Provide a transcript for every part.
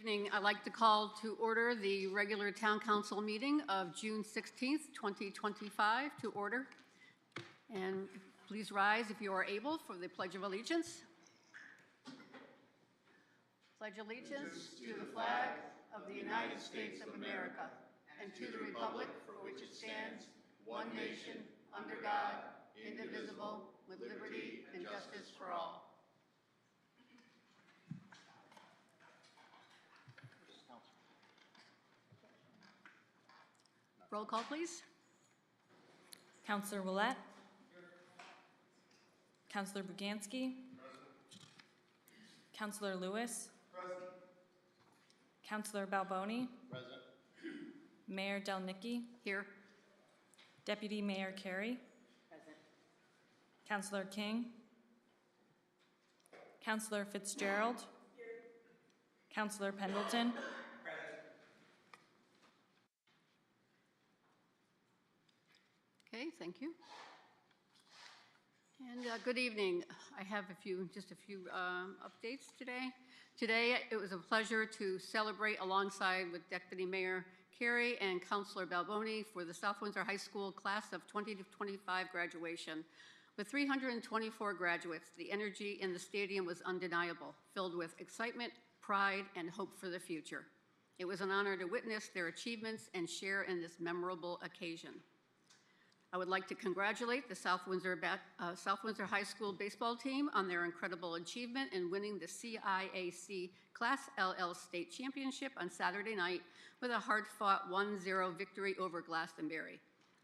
evening. I'd like to call to order the regular Town Council meeting of June 16th, 2025 to order. And please rise if you are able for the Pledge of Allegiance. Pledge allegiance to the flag of the United States of America and to the republic for which it stands, one nation, under God, indivisible, with liberty and justice for all. Roll call, please. Councillor Willett. Councillor Buganski. Councillor Lewis. Present. Councillor Balboni. Present. Mayor Delnicki. Here. Deputy Mayor Carey. Present. Councillor King. Councillor Fitzgerald. Here. Councillor Pendleton. Okay, thank you. And good evening. I have just a few updates today. Today, it was a pleasure to celebrate alongside with Deputy Mayor Carey and Councillor Balboni for the South Windsor High School class of 2025 graduation. With 324 graduates, the energy in the stadium was undeniable, filled with excitement, pride, and hope for the future. It was an honor to witness their achievements and share in this memorable occasion. I would like to congratulate the South Windsor High School baseball team on their incredible achievement in winning the CIAC Class LL State Championship on Saturday night with a hard-fought 1-0 victory over Glastonbury.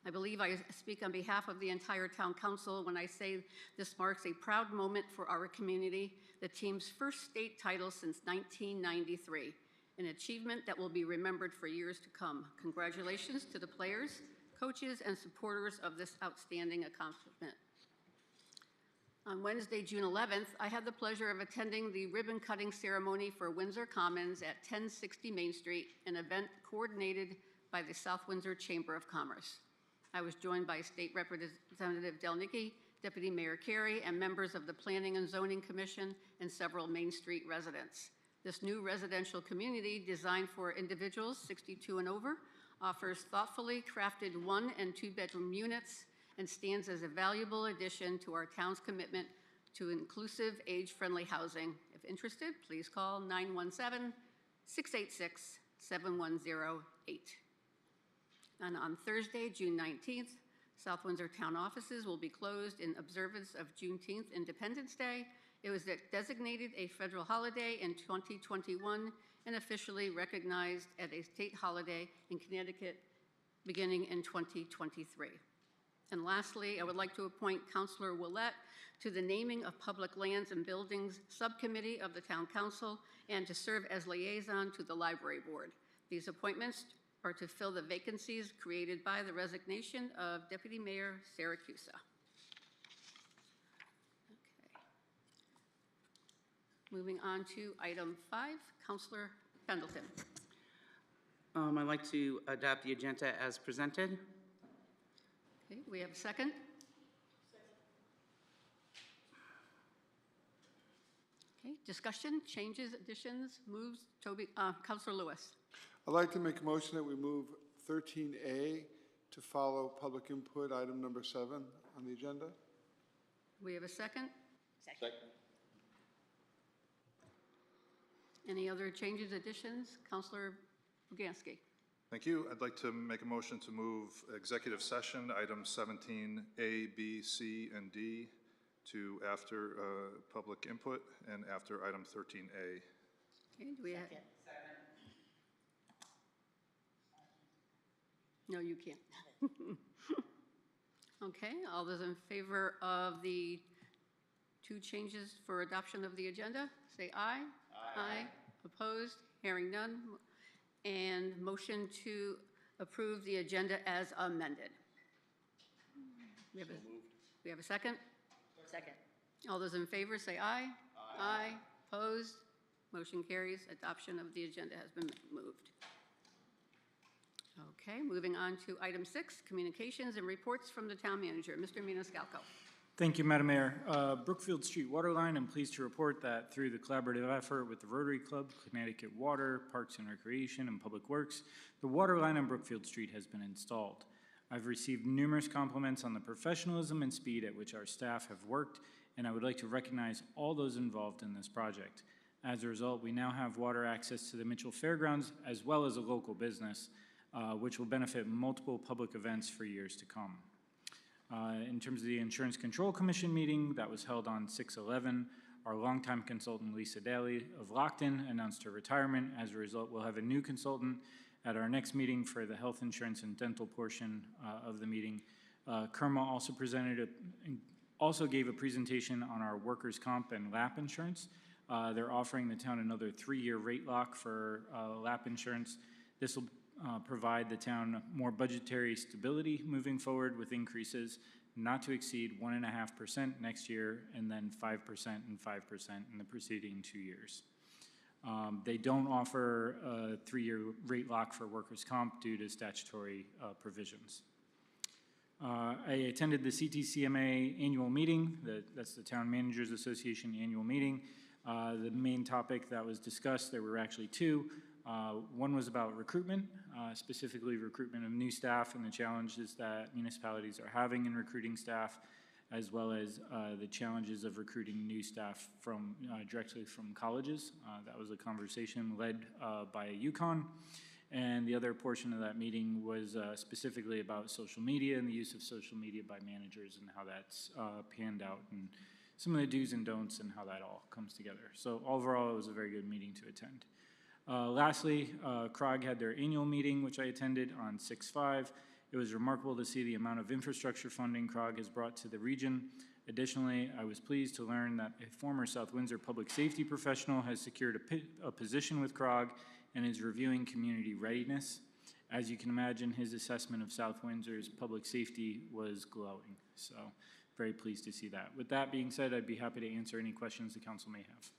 I believe I speak on behalf of the entire Town Council when I say this marks a proud moment for our community, the team's first state title since 1993, an achievement that will be remembered for years to come. Congratulations to the players, coaches, and supporters of this outstanding accomplishment. On Wednesday, June 11th, I had the pleasure of attending the ribbon-cutting ceremony for Windsor Commons at 1060 Main Street, an event coordinated by the South Windsor Chamber of Commerce. I was joined by State Representative Delnicki, Deputy Mayor Carey, and members of the Planning and Zoning Commission and several Main Street residents. This new residential community, designed for individuals 62 and over, offers thoughtfully crafted 1- and 2-bedroom units and stands as a valuable addition to our town's commitment to inclusive, age-friendly housing. If interested, please call 917-686-7108. And on Thursday, June 19th, South Windsor Town offices will be closed in observance of Juneteenth Independence Day. It was designated a federal holiday in 2021 and officially recognized as a state holiday in Connecticut beginning in 2023. And lastly, I would like to appoint Councillor Willett to the Naming of Public Lands and Buildings Subcommittee of the Town Council and to serve as liaison to the Library Board. These appointments are to fill the vacancies created by the resignation of Deputy Mayor Sarah Cusa. Moving on to item 5, Councillor Pendleton. I'd like to adopt the agenda as presented. Okay, do we have a second? Okay, discussion, changes, additions, moves. Councillor Lewis. I'd like to make a motion that we move 13A to follow public input, item number 7 on the agenda. Do we have a second? Second. Any other changes, additions? Councillor Buganski. Thank you. I'd like to make a motion to move executive session, items 17A, B, C, and D to after public input and after item 13A. Okay, do we have? No, you can't. Okay, all those in favor of the 2 changes for adoption of the agenda, say aye. Aye. Opposed? Hearing none. And motion to approve the agenda as amended. We have a second? Second. All those in favor say aye. Aye. Opposed? Motion carries. Adoption of the agenda has been moved. Okay, moving on to item 6, communications and reports from the town manager. Mr. Maniscalco. Thank you, Madam Mayor. Brookfield Street Waterline, I'm pleased to report that through the collaborative effort with the Rotary Club, Connecticut Water, Parks and Recreation, and Public Works, the water line on Brookfield Street has been installed. I've received numerous compliments on the professionalism and speed at which our staff have worked, and I would like to recognize all those involved in this project. As a result, we now have water access to the Mitchell Fairgrounds as well as a local business, which will benefit multiple public events for years to come. In terms of the Insurance Control Commission meeting that was held on 6/11, our longtime consultant Lisa Daly of Lockton announced her retirement. As a result, we'll have a new consultant at our next meeting for the health insurance and dental portion of the meeting. Kerma also gave a presentation on our workers' comp and LAP insurance. They're offering the town another 3-year rate lock for LAP insurance. This will provide the town more budgetary stability moving forward with increases not to exceed 1.5% next year and then 5% and 5% in the preceding 2 years. They don't offer a 3-year rate lock for workers' comp due to statutory provisions. I attended the CTCMA annual meeting, that's the Town Managers Association annual meeting. The main topic that was discussed, there were actually two. One was about recruitment, specifically recruitment of new staff and the challenges that municipalities are having in recruiting staff, as well as the challenges of recruiting new staff from directly from colleges. That was a conversation led by UConn. And the other portion of that meeting was specifically about social media and the use of social media by managers and how that's panned out and some of the do's and don'ts and how that all comes together. So overall, it was a very good meeting to attend. Lastly, CROG had their annual meeting, which I attended on 6/5. It was remarkable to see the amount of infrastructure funding CROG has brought to the region. Additionally, I was pleased to learn that a former South Windsor public safety professional has secured a position with CROG and is reviewing community readiness. As you can imagine, his assessment of South Windsor's public safety was glowing. So very pleased to see that. With that being said, I'd be happy to answer any questions the council may have.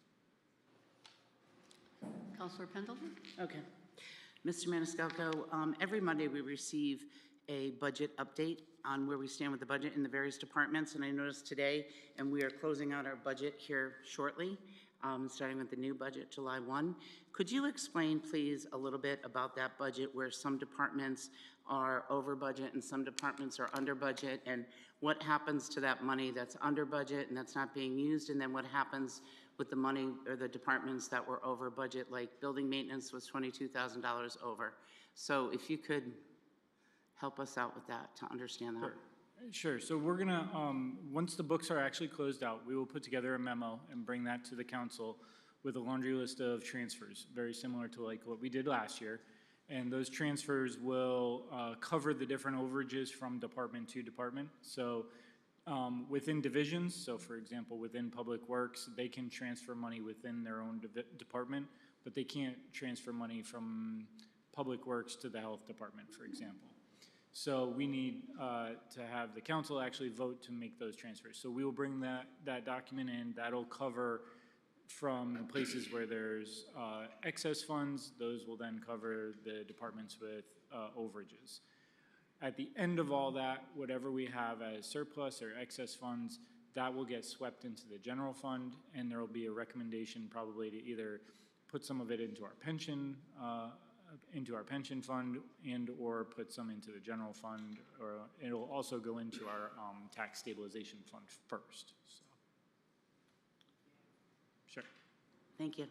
Councilor Pendleton? Okay. Mr. Maniscalco, every Monday we receive a budget update on where we stand with the budget in the various departments, and I noticed today, and we are closing out our budget here shortly, starting with the new budget, July 1. Could you explain, please, a little bit about that budget where some departments are over budget and some departments are under budget, and what happens to that money that's under budget and that's not being used, and then what happens with the money or the departments that were over budget, like building maintenance was $22,000 over. So if you could help us out with that to understand that. Sure. So we're gonna, once the books are actually closed out, we will put together a memo and bring that to the council with a laundry list of transfers, very similar to like what we did last year. And those transfers will cover the different overages from department to department. So within divisions, so for example, within Public Works, they can transfer money within their own department, but they can't transfer money from Public Works to the Health Department, for example. So we need to have the council actually vote to make those transfers. So we will bring that document in. That'll cover from the places where there's excess funds. Those will then cover the departments with overages. At the end of all that, whatever we have as surplus or excess funds, that will get swept into the general fund, and there will be a recommendation probably to either put some of it into our pension fund and or put some into the general fund, or it'll also go into our tax stabilization fund first. So. Sure. Thank you.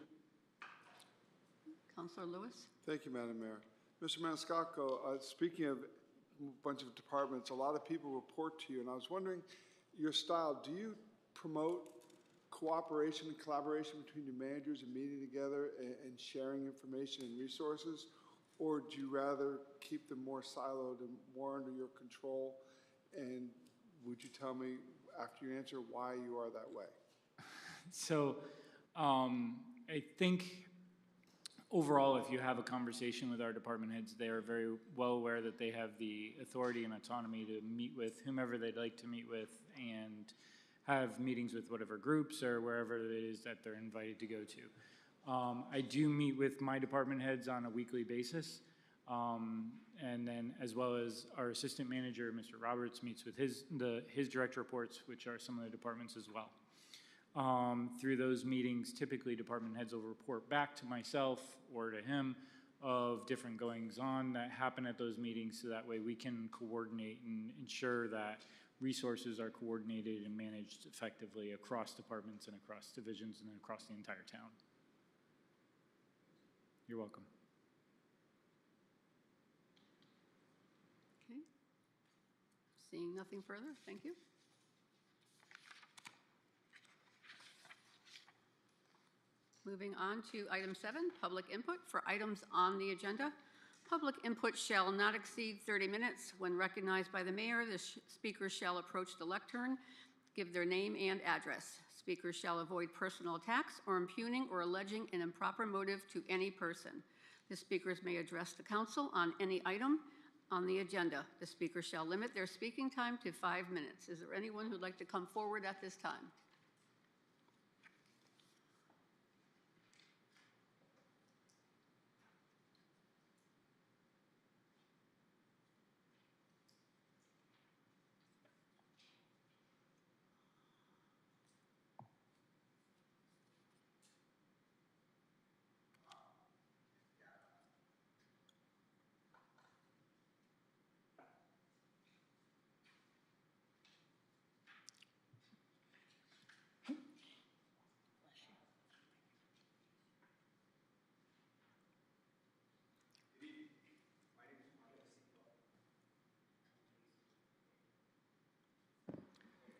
Councilor Lewis? Thank you, Madam Mayor. Mr. Maniscalco, speaking of a bunch of departments, a lot of people report to you, and I was wondering, your style, do you promote cooperation and collaboration between your managers and meeting together and sharing information and resources, or do you rather keep them more siloed and more under your control? And would you tell me, after you answer, why you are that way? So I think overall, if you have a conversation with our department heads, they are very well aware that they have the authority and autonomy to meet with whomever they'd like to meet with and have meetings with whatever groups or wherever it is that they're invited to go to. I do meet with my department heads on a weekly basis, and And then, as well as our assistant manager, Mr. Roberts, meets with his direct reports, which are some of the departments as well. Through those meetings, typically department heads will report back to myself or to him of different goings-on that happen at those meetings, so that way we can coordinate and ensure that resources are coordinated and managed effectively across departments and across divisions and across the entire town. You're welcome. Okay. Seeing nothing further, thank you. Moving on to item 7, public input for items on the agenda. Public input shall not exceed 30 minutes. When recognized by the mayor, the speakers shall approach the lectern, give their name and address. Speakers shall avoid personal attacks or impugning or alleging an improper motive to any person. The speakers may address the council on any item on the agenda. The speaker shall limit their speaking time to 5 minutes. Is there anyone who'd like to come forward at this time?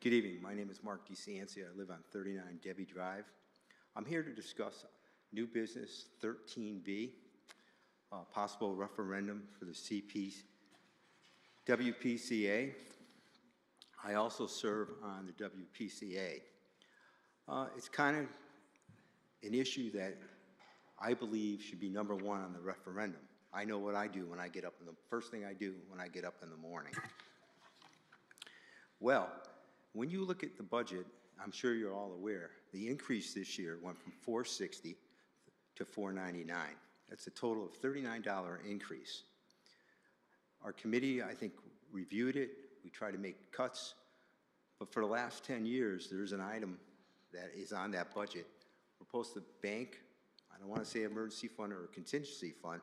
Good evening. My name is Mark DeCianci. I live on 39 Debbie Drive. I'm here to discuss new business 13B, possible referendum for the WPCA. I also serve on the WPCA. It's kind of an issue that I believe should be number one on the referendum. I know what I do when I get up the first thing I do when I get up in the morning. Well, when you look at the budget, I'm sure you're all aware, the increase this year went from $460 to $499. That's a total of $39 increase. Our committee, I think, reviewed it. We tried to make cuts. But for the last 10 years, there's an item that is on that budget. We're supposed to bank, I don't want to say emergency fund or a contingency fund,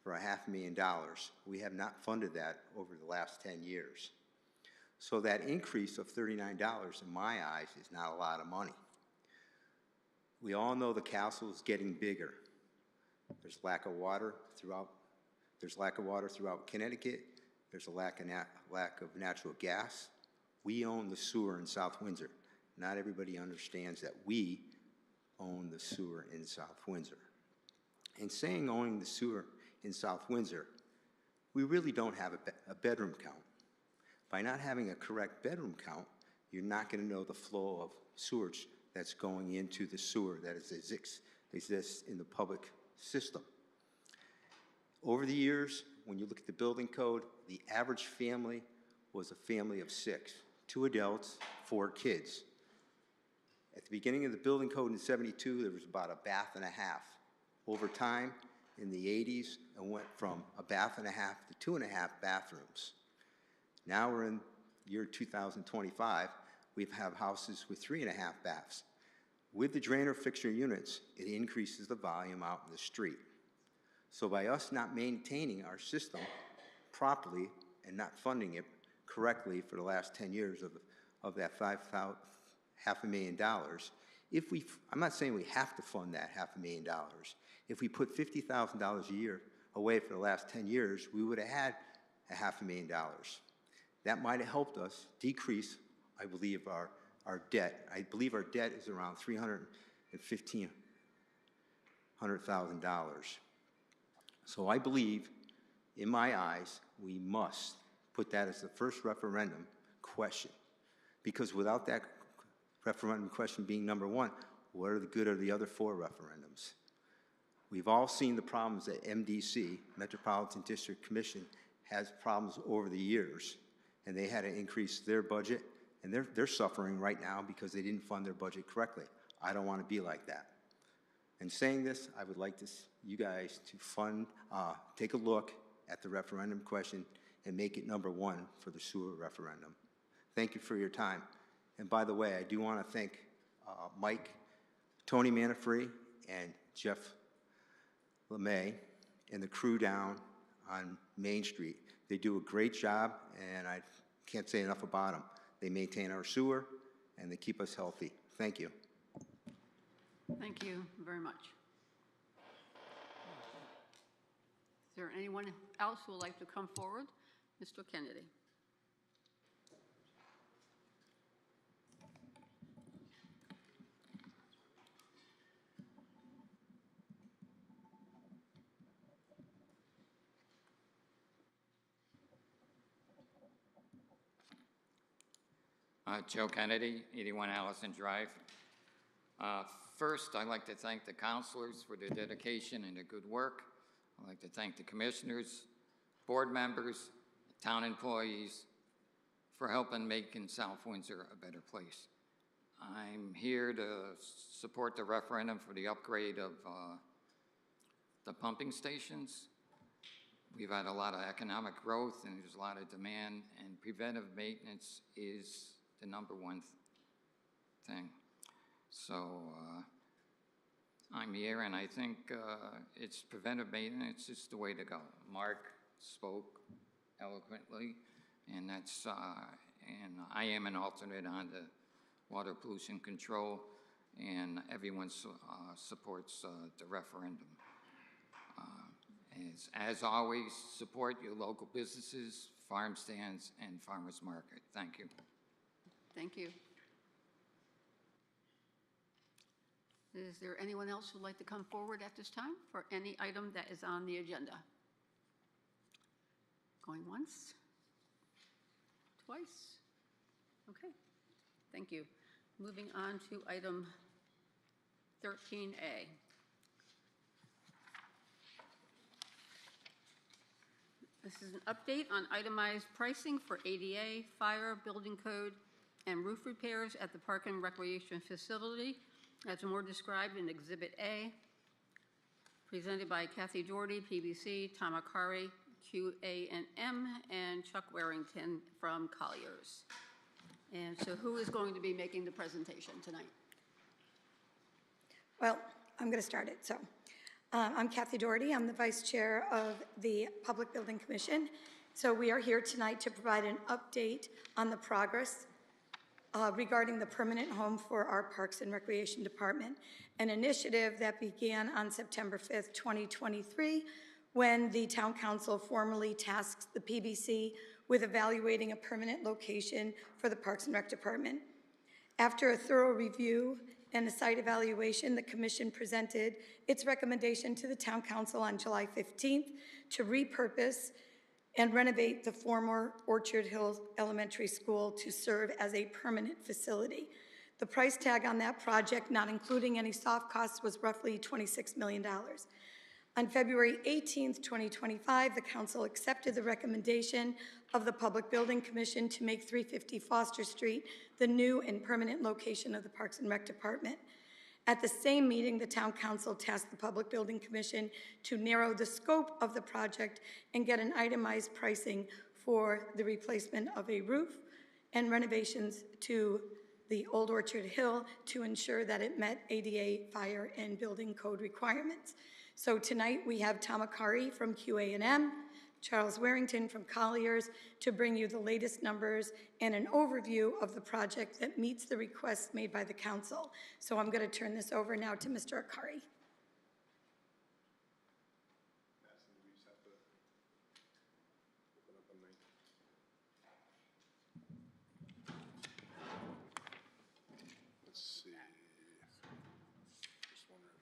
for $500,000. We have not funded that over the last 10 years. So that increase of $39 in my eyes is not a lot of money. We all know the castle is getting bigger. There's lack of water throughout Connecticut. There's a lack of natural gas. We own the sewer in South Windsor. Not everybody understands that we own the sewer in South Windsor. And saying owning the sewer in South Windsor, we really don't have a bedroom count. By not having a correct bedroom count, you're not going to know the flow of sewage that's going into the sewer that exists in the public system. Over the years, when you look at the building code, the average family was a family of 6, 2 adults, 4 kids. At the beginning of the building code in '72, there was about a bath and a half. Over time, in the '80s, it went from a bath and a half to 2.5 bathrooms. Now we're in year 2025, we have houses with 3.5 baths. With the drainer fixture units, it increases the volume out in the street. So by us not maintaining our system properly and not funding it correctly for the last 10 years of that $500,000, I'm not saying we have to fund that $500,000. If we put $50,000 a year away for the last 10 years, we would have had $500,000. That might have helped us decrease, I believe, our debt. I believe our debt is around $300,000. So I believe, in my eyes, we must put that as the first referendum question. Because without that referendum question being number one, what are the good of the other 4 referendums? We've all seen the problems that MDC, Metropolitan District Commission, has problems over the years. And they had to increase their budget, and they're suffering right now because they didn't fund their budget correctly. I don't want to be like that. And saying this, I would like you guys to take a look at the referendum question and make it number one for the sewer referendum. Thank you for your time. And by the way, I do want to thank Mike, Tony Manafree, and Jeff LeMay, and the crew down on Main Street. They do a great job, and I can't say enough about them. They maintain our sewer, and they keep us healthy. Thank you. Thank you very much. Is there anyone else who would like to come forward? Mr. Kennedy. Joe Kennedy, 81 Allison Drive. First, I'd like to thank the counselors for their dedication and their good work. I'd like to thank the commissioners, board members, town employees for helping making South Windsor a better place. I'm here to support the referendum for the upgrade of the pumping stations. We've had a lot of economic growth and there's a lot of demand, and preventive maintenance is the number one thing. So I'm here, and I think it's preventive maintenance is the way to go. Mark spoke eloquently, and that's and I am an alternate on the water pollution control, and everyone supports the referendum. As always, support your local businesses, farm stands, and farmers market. Thank you. Thank you. Is there anyone else who would like to come forward at this time for any item that is on the agenda? Going once? Twice? Okay. Thank you. Moving on to item 13A. This is an update on itemized pricing for ADA, fire, building code, and roof repairs at the Park and Recreation Facility, as more described in Exhibit A, presented by Kathy Doherty, PBC, Tom Akari, QA&M, and Chuck Warrington from Colliers. And so who is going to be making the presentation tonight? Well, I'm going to start it. So I'm Kathy Doherty. I'm the Vice Chair of the Public Building Commission. So we are here tonight to provide an update on the progress regarding the permanent home for our Parks and Recreation Department, an initiative that began on September 5th, 2023, when the Town Council formally tasked the PBC with evaluating a permanent location for the Parks and Rec Department. After a thorough review and a site evaluation, the Commission presented its recommendation to the Town Council on July 15th to repurpose and renovate the former Orchard Hills Elementary School to serve as a permanent facility. The price tag on that project, not including any soft costs, was roughly $26 million. On February 18th, 2025, the Council accepted the recommendation of the Public Building Commission to make 350 Foster Street the new and permanent location of the Parks and Rec Department. At the same meeting, the Town Council tasked the Public Building Commission to narrow the scope of the project and get an itemized pricing for the replacement of a roof and renovations to the Old Orchard Hill to ensure that it met ADA, fire, and building code requirements. So tonight we have Tom Akari from QA&M, Charles Warrington from Colliers to bring you the latest numbers and an overview of the project that meets the requests made by the council. So I'm going to turn this over now to Mr. Akari. Let's see. Just wondering.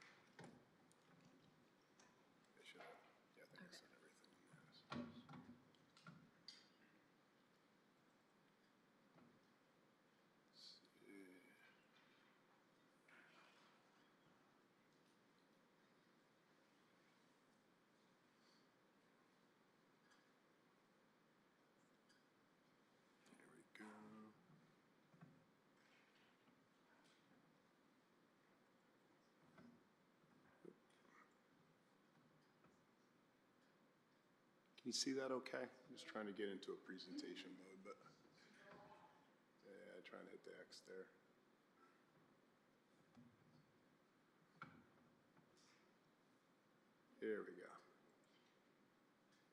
I should have, yeah, I think I said everything in there. you see that okay? I'm just trying to get into a presentation mode, but, yeah, trying to hit the X there. There we go.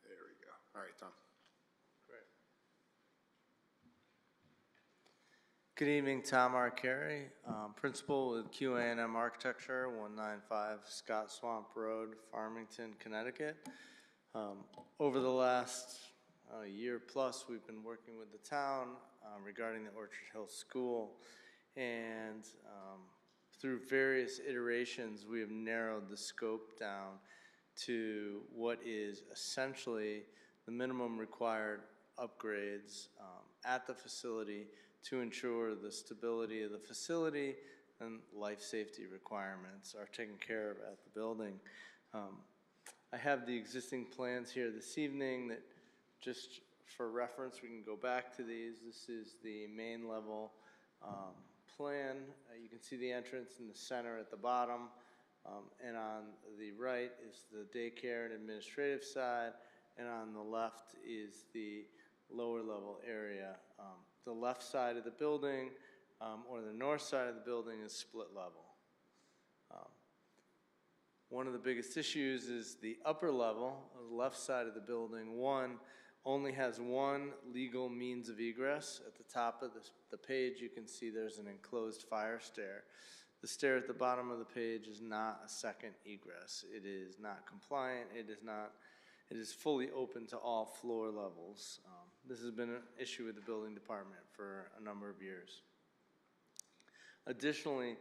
There we go. All right, Tom. Great. Good evening, Tom Arcari, Principal with QA&M Architecture, 195 Scott Swamp Road, Farmington, Connecticut. Over the last year plus, we've been working with the town regarding the Orchard Hill School, and through various iterations, we have narrowed the scope down to what is essentially the minimum required upgrades at the facility to ensure the stability of the facility and life safety requirements are taken care of at the building. I have the existing plans here this evening that, just for reference, we can go back to these. This is the main level plan. You can see the entrance in the center at the bottom. And on the right is the daycare and administrative side, and on the left is the lower level area. The left side of the building, or the north side of the building, is split level. One of the biggest issues is the upper level, the left side of the building. One only has one legal means of egress. At the top of the page, you can see there's an enclosed fire stair. The stair at the bottom of the page is not a second egress. It is not compliant. It is fully open to all floor levels. This has been an issue with the building department for a number of years. Additionally,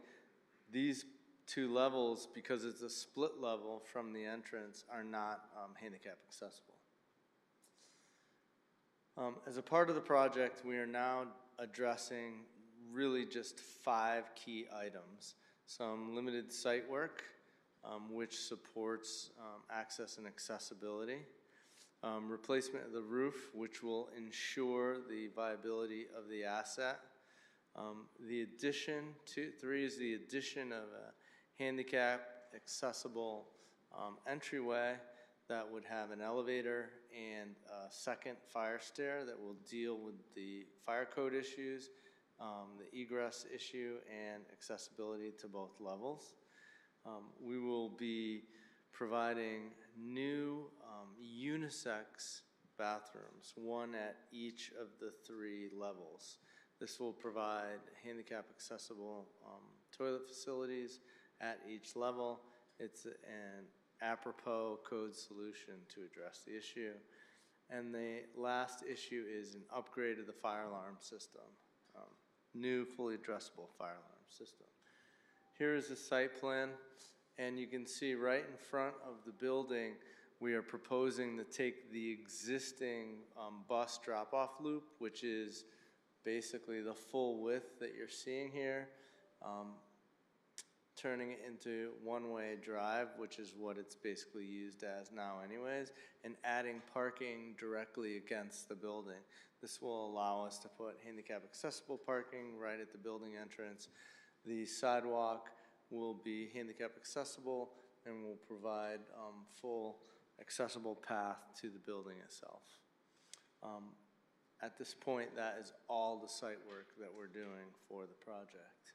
these two levels, because it's a split level from the entrance, are not handicap accessible. As a part of the project, we are now addressing really just 5 key items. Some limited site work, which supports access and accessibility. Replacement of the roof, which will ensure the viability of the asset. The addition to 3 is the addition of a handicap accessible entryway that would have an elevator and a second fire stair that will deal with the fire code issues, the egress issue, and accessibility to both levels. We will be providing new unisex bathrooms, one at each of the 3 levels. This will provide handicap accessible toilet facilities at each level. It's an apropos code solution to address the issue. And the last issue is an upgrade of the fire alarm system. New fully addressable fire alarm system. Here is the site plan, and you can see right in front of the building, we are proposing to take the existing bus drop-off loop, which is basically the full width that you're seeing here, turning it into one-way drive, which is what it's basically used as now anyways, and adding parking directly against the building. This will allow us to put handicap accessible parking right at the building entrance. The sidewalk will be handicap accessible and will provide full accessible path to the building itself. At this point, that is all the site work that we're doing for the project.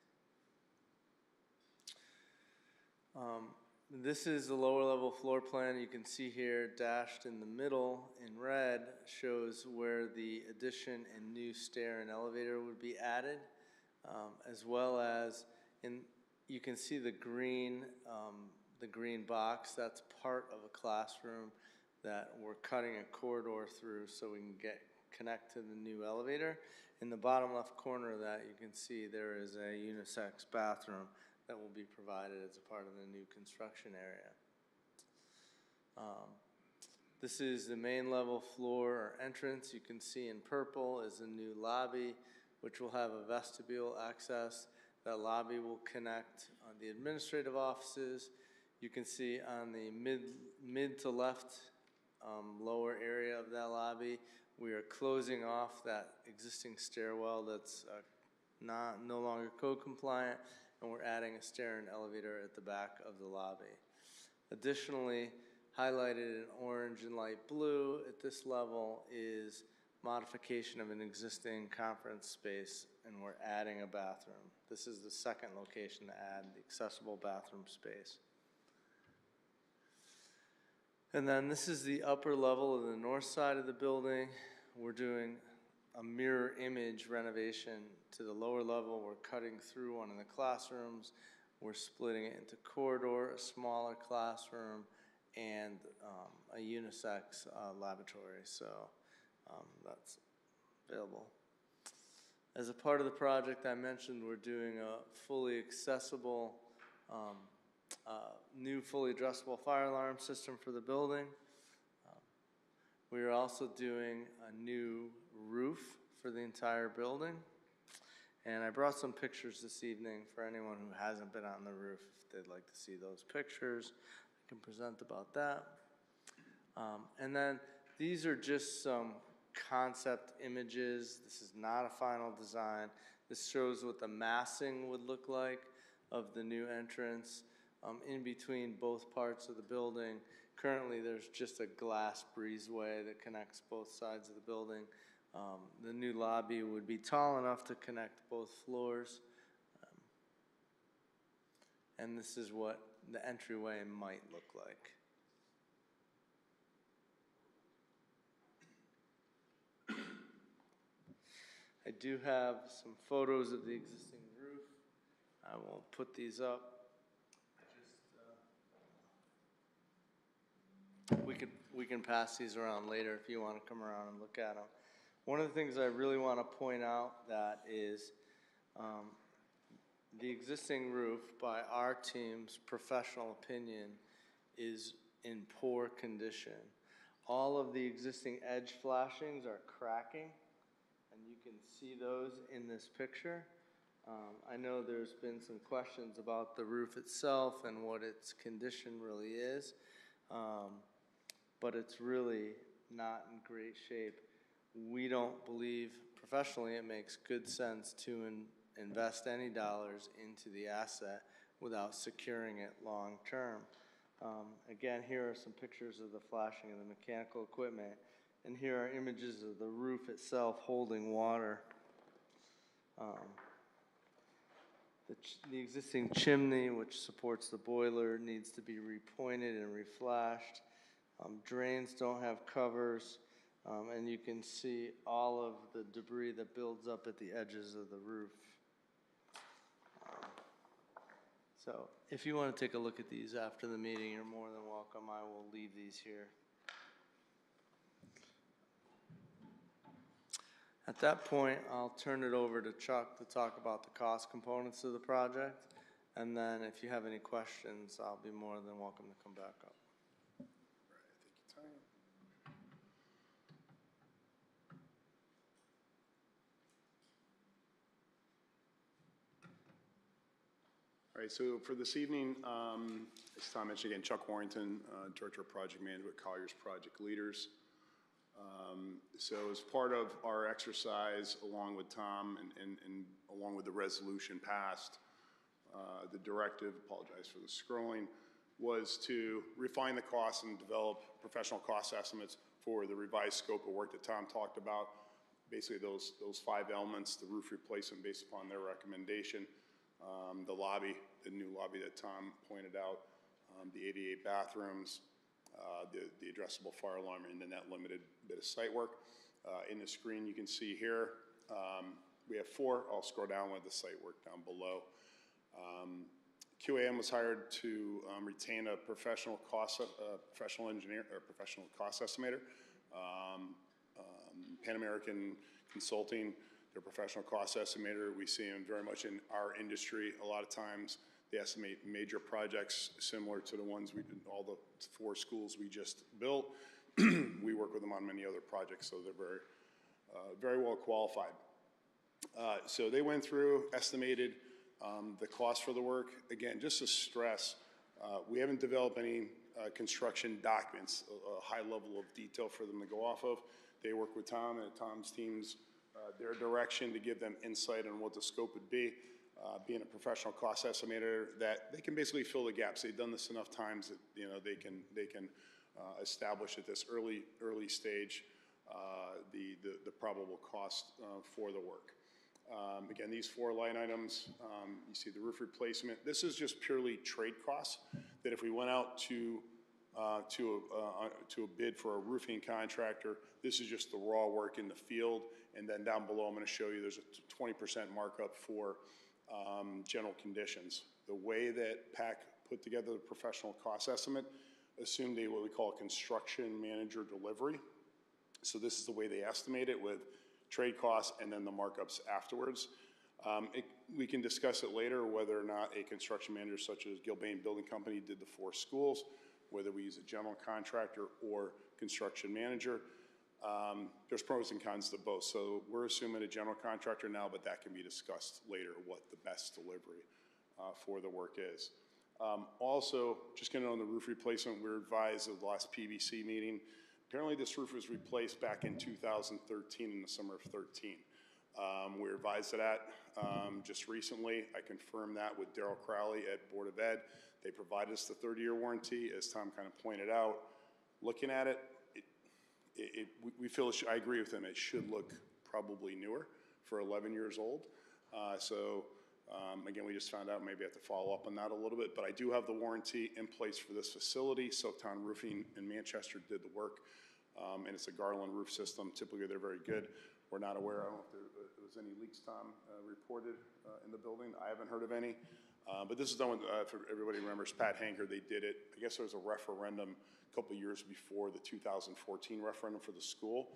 This is the lower level floor plan. You can see here dashed in the middle in red shows where the addition and new stair and elevator would be added, as well as you can see the green box. That's part of a classroom that we're cutting a corridor through so we can connect to the new elevator. In the bottom left corner of that, you can see there is a unisex bathroom that will be provided as a part of the new construction area. This is the main level floor or entrance. You can see in purple is a new lobby, which will have a vestibule access. That lobby will connect on the administrative offices. You can see on the mid to left lower area of that lobby, we are closing off that existing stairwell that's no longer code compliant, and we're adding a stair and elevator at the back of the lobby. Additionally, highlighted in orange and light blue at this level is modification of an existing conference space, and we're adding a bathroom. This is the second location to add the accessible bathroom space. And then this is the upper level of the north side of the building. We're doing a mirror image renovation to the lower level. We're cutting through one of the classrooms. We're splitting it into corridor, a smaller classroom, and a unisex laboratory. So that's available. As a part of the project I mentioned, we're doing a fully accessible, new fully addressable fire alarm system for the building. We are also doing a new roof for the entire building. And I brought some pictures this evening for anyone who hasn't been on the roof. If they'd like to see those pictures, I can present about that. And then these are just some concept images. This is not a final design. This shows what the massing would look like of the new entrance in between both parts of the building. Currently, there's just a glass breezeway that connects both sides of the building. The new lobby would be tall enough to connect both floors. And this is what the entryway might look like. I do have some photos of the existing roof. I won't put these up. We can pass these around later if you want to come around and look at them. One of the things I really want to point out that is the existing roof, by our team's professional opinion, is in poor condition. All of the existing edge flashings are cracking, and you can see those in this picture. I know there's been some questions about the roof itself and what its condition really is, but it's really not in great shape. We don't believe professionally it makes good sense to invest any dollars into the asset without securing it long term. Again, here are some pictures of the flashing of the mechanical equipment, and here are images of the roof itself holding water. The existing chimney, which supports the boiler, needs to be repointed and reflashed. Drains don't have covers, and you can see all of the debris that builds up at the edges of the roof. So if you want to take a look at these after the meeting, you're more than welcome. I will leave these here. At that point, I'll turn it over to Chuck to talk about the cost components of the project. And then if you have any questions, I'll be more than welcome to come back up. All right, so for this evening, as Tom mentioned again, Chuck Warrington, Director of Project Management, Colliers Project Leaders. So as part of our exercise, along with Tom and along with the resolution passed, the directive, apologize for the scrolling, was to refine the costs and develop professional cost estimates for the revised scope of work that Tom talked about. Basically those 5 elements, the roof replacement based upon their recommendation, the lobby, the new lobby that Tom pointed out, the 88 bathrooms, the addressable fire alarm, and then that limited bit of site work. In the screen you can see here, we have 4. I'll scroll down with the site work down below. QAM was hired to retain a professional engineer or professional cost estimator. Pan American Consulting, their professional cost estimator. We see them very much in our industry. A lot of times they estimate major projects similar to the ones we did, all the 4 schools we just built. We work with them on many other projects, so they're very well qualified. So they went through, estimated the cost for the work. Again, just to stress, we haven't developed any construction documents, a high level of detail for them to go off of. They work with Tom and Tom's teams, their direction to give them insight on what the scope would be. Being a professional cost estimator, that they can basically fill the gaps. They've done this enough times that they can establish at this early stage the probable cost for the work. Again, these 4 line items, you see the roof replacement. This is just purely trade costs, that if we went out to a bid for a roofing contractor, this is just the raw work in the field. And then down below, I'm going to show you there's a 20% markup for general conditions. The way that PAC put together the professional cost estimate assumed what we call a construction manager delivery. So this is the way they estimate it, with trade costs and then the markups afterwards. We can discuss it later whether or not a construction manager such as Gilbane Building Company did the 4 schools, whether we use a general contractor or construction manager. There's pros and cons to both. So we're assuming a general contractor now, but that can be discussed later, what the best delivery for the work is. Also, just getting on the roof replacement, we were advised of the last PBC meeting. Apparently this roof was replaced back in 2013, in the summer of 13. We were advised of that just recently. I confirmed that with Daryl Crowley at Board of Ed. They provided us the 30-year warranty, as Tom kind of pointed out. Looking at it, we feel, I agree with him, it should look probably newer for 11 years old. Again, we just found out, maybe I have to follow up on that a little bit, but I do have the warranty in place for this facility. Soaktown Roofing in Manchester did the work, and it's a Garland roof system. Typically, they're very good. We're not aware, I don't know if there was any leaks, Tom, reported in the building. I haven't heard of any. But this is done with, if everybody remembers, Pat Hanker, they did it. I guess there was a referendum a couple of years before the 2014 referendum for the school.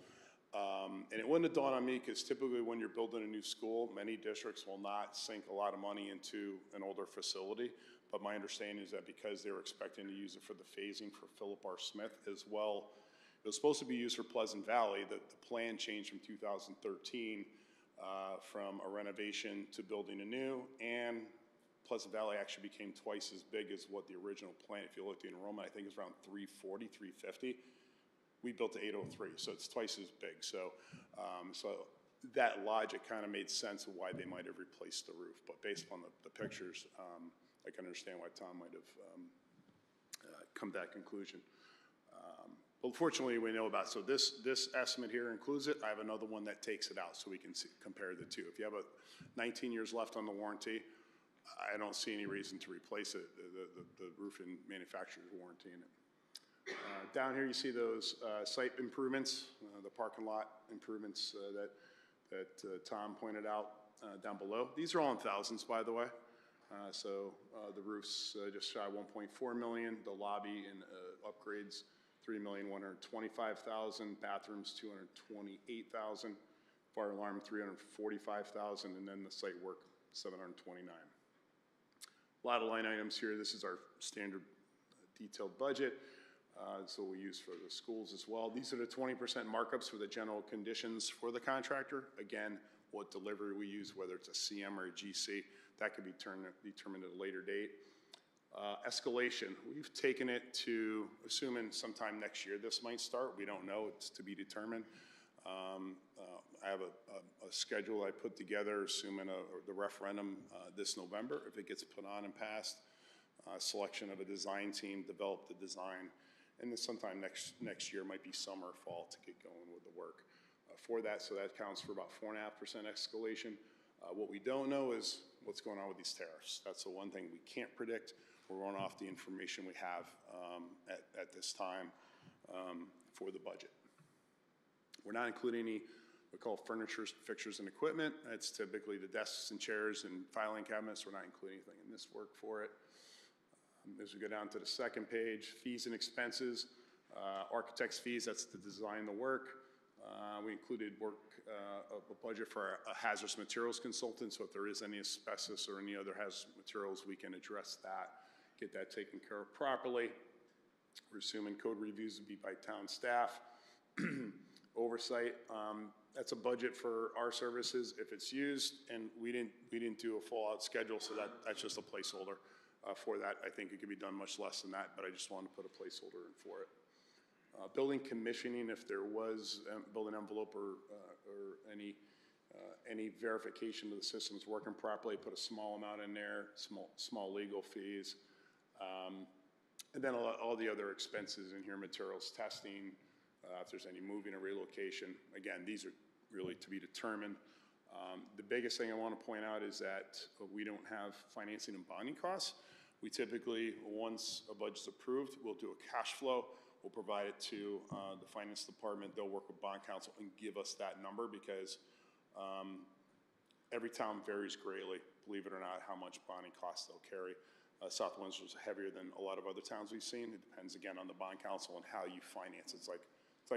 And it wouldn't have dawned on me, because typically when you're building a new school, many districts will not sink a lot of money into an older facility. But my understanding is that because they were expecting to use it for the phasing for Philip R. Smith as well, it was supposed to be used for Pleasant Valley. The plan changed from 2013 from a renovation to building a new, and Pleasant Valley actually became twice as big as what the original plan. If you look at the enrollment, I think it's around 340, 350. We built to 803, so it's twice as big. So that logic kind of made sense of why they might have replaced the roof. But based on the pictures, I can understand why Tom might have come to that conclusion. But fortunately, we know about it. So this estimate here includes it. I have another one that takes it out so we can compare the two. If you have 19 years left on the warranty, I don't see any reason to replace it, the roofing manufacturer's warranty in it. Down here you see those site improvements, the parking lot improvements that Tom pointed out down below. These are all in thousands, by the way. The roof's just shy of 1.4 million. The lobby and upgrades, $3,125,000. Bathrooms, $228,000. Fire alarm, $345,000, and then the site work, $729,000. A lot of line items here. This is our standard detailed budget. So we use for the schools as well. These are the 20% markups for the general conditions for the contractor. Again, what delivery we use, whether it's a CM or a GC, that could be determined at a later date. Escalation, we've taken it to, assuming sometime next year this might start. We don't know, it's to be determined. I have a schedule I put together, assuming the referendum this November, if it gets put on and passed. Selection of a design team, develop the design, and then sometime next year, might be summer or fall, to get going with the work for that. So that counts for about 4.5% escalation. What we don't know is what's going on with these tariffs. That's the one thing we can't predict. We're going off the information we have at this time for the budget. We're not including any we call furniture, fixtures, and equipment. It's typically the desks and chairs and filing cabinets. We're not including anything in this work for it. As we go down to the second page, fees and expenses. Architect's fees, that's to design the work. We included a budget for a hazardous materials consultant, so if there is any asbestos or any other hazardous materials, we can address that, get that taken care of properly. We're assuming code reviews would be by town staff. Oversight, that's a budget for our services if it's used, and we didn't do a full-out schedule, so that's just a placeholder for that. I think it could be done much less than that, but I just wanted to put a placeholder in for it. Building commissioning, if there was building envelope or any verification of the system's working properly, put a small amount in there, small legal fees. And then all the other expenses in here, materials testing, if there's any moving or relocation. Again, these are really to be determined. The biggest thing I want to point out is that we don't have financing and bonding costs. We typically, once a budget's approved, we'll do a cash flow. We'll provide it to the finance department. They'll work with bond counsel and give us that number because every town varies greatly, believe it or not, how much bonding costs they'll carry. South Windsor is heavier than a lot of other towns we've seen. It depends, again, on the bond counsel and how you finance. It's like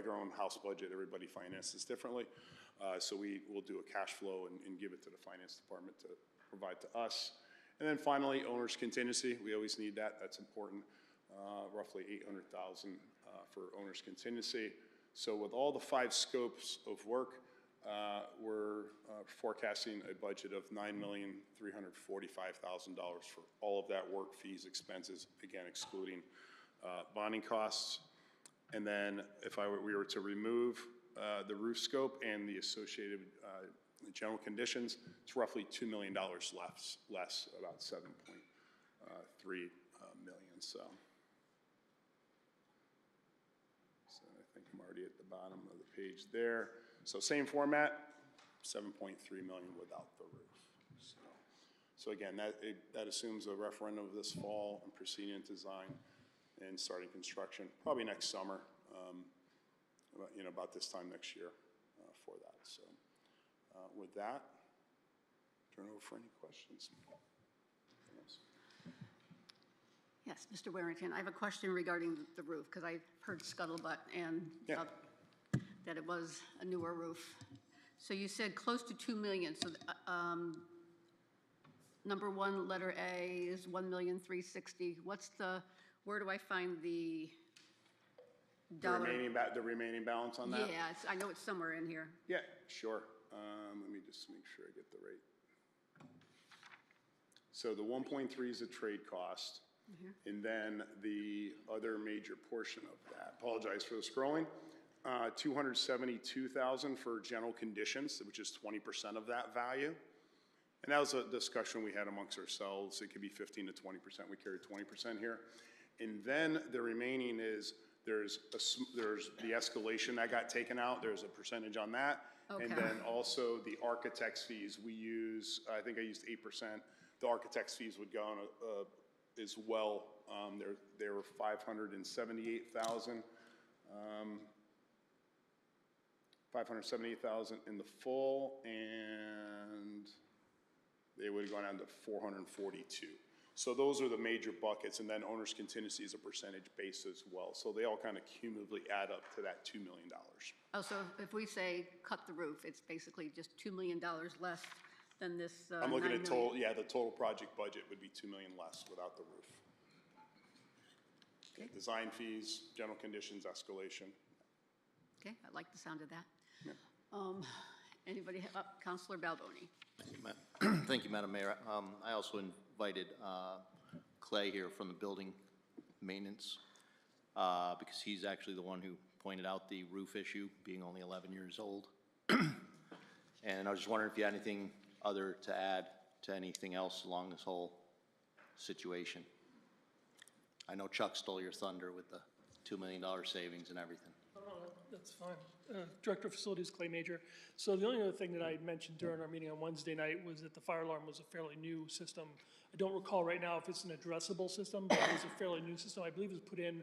our own house budget. Everybody finances differently. So we will do a cash flow and give it to the finance department to provide to us. And then finally, owner's contingency. We always need that. That's important. Roughly $800,000 for owner's contingency. So with all the 5 scopes of work, we're forecasting a budget of $9,345,000 for all of that work, fees, expenses, again, excluding bonding costs. And then if we were to remove the roof scope and the associated general conditions, it's roughly $2 million less, about 7.3 million. So I think I'm already at the bottom of the page there. So same format, 7.3 million without the roof. So again, that assumes a referendum this fall and proceeding in design and starting construction, probably next summer, about this time next year for that. So with that, turn over for any questions. Yes, Mr. Warrington, I have a question regarding the roof, because I've heard scuttlebutt and Yeah. that it was a newer roof. So you said close to 2 million, so number one, letter A is 1,360,000. Where do I find the dollar? The remaining balance on that? Yeah, I know it's somewhere in here. Yeah, sure. Let me just make sure I get the rate. So the 1.3 is the trade cost. And then the other major portion of that, apologize for the scrolling, 272,000 for general conditions, which is 20% of that value. And that was a discussion we had amongst ourselves. It could be 15 to 20%. We carry 20% here. And then the remaining is there's the escalation that got taken out. There's a percentage on that. Okay. And then also the architect's fees. We use, I think I used 8%. The architect's fees would go on as well. They were 578,000. 578,000 in the full, and they would have gone down to 442. So those are the major buckets, and then owner's contingency is a percentage base as well. So they all kind of cumulatively add up to that $2 million. Oh, so if we say cut the roof, it's basically just $2 million less than this I'm looking at 9 million. the total project budget would be $2 million less without the roof. Okay. Design fees, general conditions, escalation. Okay, I like the sound of that. Anybody, Councilor Balboni? Thank you, Madam Mayor. I also invited Clay here from the building maintenance because he's actually the one who pointed out the roof issue, being only 11 years old. And I was just wondering if you had anything other to add to anything else along this whole situation. I know Chuck stole your thunder with the $2 million savings and everything. That's fine. Director of Facilities, Clay Major. So the only other thing that I had mentioned during our meeting on Wednesday night was that the fire alarm was a fairly new system. I don't recall right now if it's an addressable system, but it was a fairly new system. I believe it was put in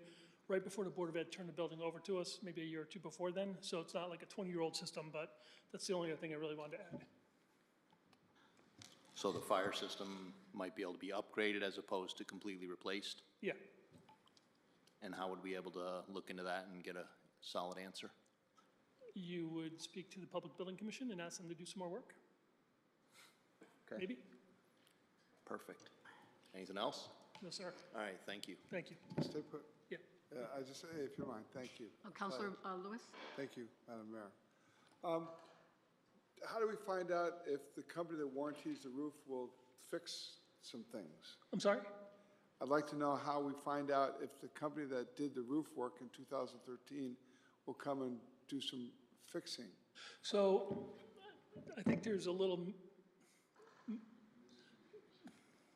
right before the Board of Ed turned the building over to us, maybe a year or two before then. So it's not like a 20-year-old system, but that's the only other thing I really wanted to add. So the fire system might be able to be upgraded as opposed to completely replaced? Yeah. And how would we be able to look into that and get a solid answer? You would speak to the Public Building Commission and ask them to do some more work. Okay. Maybe? Perfect. Anything else? No, sir. All right, thank you. Thank you. Stay put. Yeah. I just, if you don't mind, thank you. Councilor Lewis? Thank you, Madam Mayor. How do we find out if the company that warranties the roof will fix some things? I'm sorry? I'd like to know how we find out if the company that did the roof work in 2013 will come and do some fixing. So I think there's a little,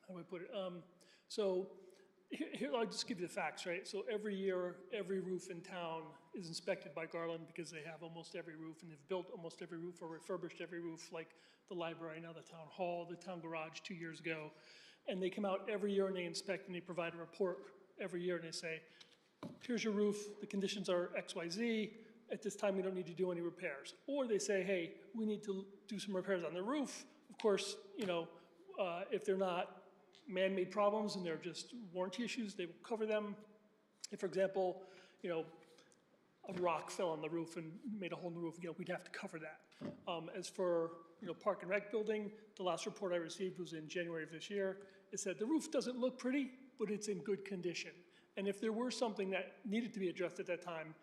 how do I put it? So here, I'll just give you the facts, right? So every year, every roof in town is inspected by Garland because they have almost every roof, and they've built almost every roof or refurbished every roof, like the library, now the town hall, the town garage 2 years ago. And they come out every year and they inspect and they provide a report every year and they say, here's your roof, the conditions are X, Y, Z, at this time we don't need to do any repairs. Or they say, hey, we need to do some repairs on the roof. Of course, you know, if they're not man-made problems and they're just warranty issues, they will cover them. If, for example, you know, a rock fell on the roof and made a hole in the roof, you know, we'd have to cover that. As for, you know, Park and Rec building, the last report I received was in January of this year. It said the roof doesn't look pretty, but it's in good condition. And if there were something that needed to be addressed at that time,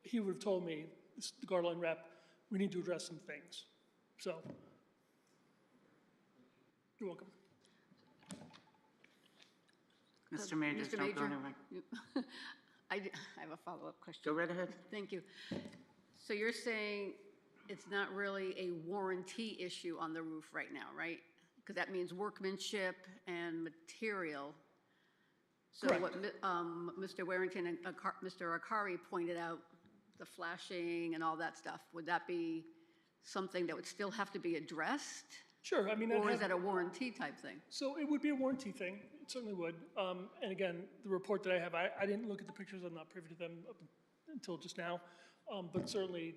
he would have told me, the Garland rep, we need to address some things. So, you're welcome. Mr. Majors, Mr. don't go Major, anywhere. I have a follow-up question. Go right ahead. Thank you. So you're saying it's not really a warranty issue on the roof right now, right? Because that means workmanship and material. So Correct. what Mr. Warrington and Mr. Akari pointed out, the flashing and all that stuff, would that be something that would still have to be addressed? Sure, I mean, Or is that a warranty type thing? so it would be a warranty thing, it certainly would. And again, the report that I have, I didn't look at the pictures, I'm not privy to them up until just now. But certainly,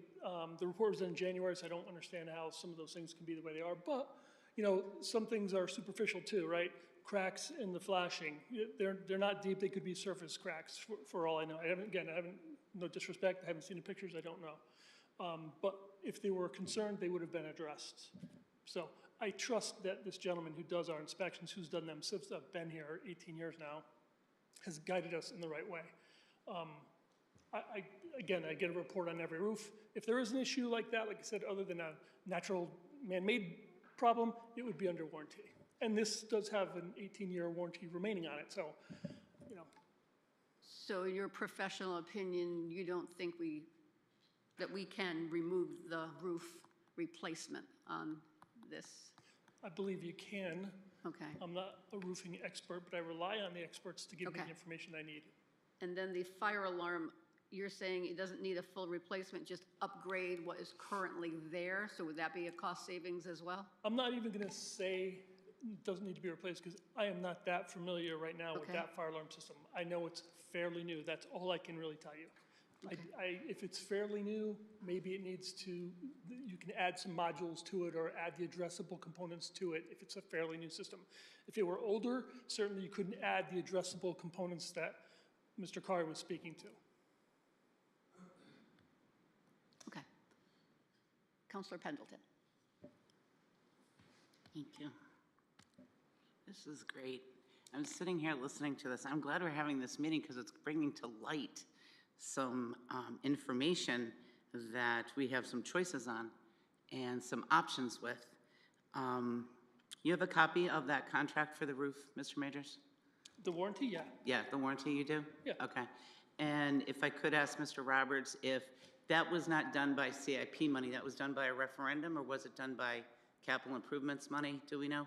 the report was done in January, so I don't understand how some of those things can be the way they are. But, you know, some things are superficial too, right? Cracks in the flashing, they're not deep, they could be surface cracks for all I know. No disrespect, I haven't seen the pictures, I don't know. But if they were concerned, they would have been addressed. So I trust that this gentleman who does our inspections, who's done them since I've been here 18 years now, has guided us in the right way. Again, I get a report on every roof. If there is an issue like that, like I said, other than a natural man-made problem, it would be under warranty. And this does have an 18-year warranty remaining on it, so, you know. So in your professional opinion, you don't think that we can remove the roof replacement on this? I believe you can. Okay. I'm not a roofing expert, but I rely on the experts to give me Okay. the information I need. And then the fire alarm, you're saying it doesn't need a full replacement, just upgrade what is currently there? So would that be a cost savings as well? I'm not even going to say it doesn't need to be replaced because I am not that familiar right now with Okay. that fire alarm system. I know it's fairly new. That's all I can really tell you. If it's fairly new, maybe it needs to, you can add some modules to it or add the addressable components to it if it's a fairly new system. If it were older, certainly you couldn't add the addressable components that Mr. Carr was speaking to. Okay. Councilor Pendleton. Thank you. This is great. I'm sitting here listening to this. I'm glad we're having this meeting because it's bringing to light some information that we have some choices on and some options with. You have a copy of that contract for the roof, Mr. Majors? The warranty, yeah. Yeah, the warranty you do? Yeah. Okay. And if I could ask Mr. Roberts, if that was not done by CIP money, that was done by a referendum, or was it done by capital improvements money? Do we know?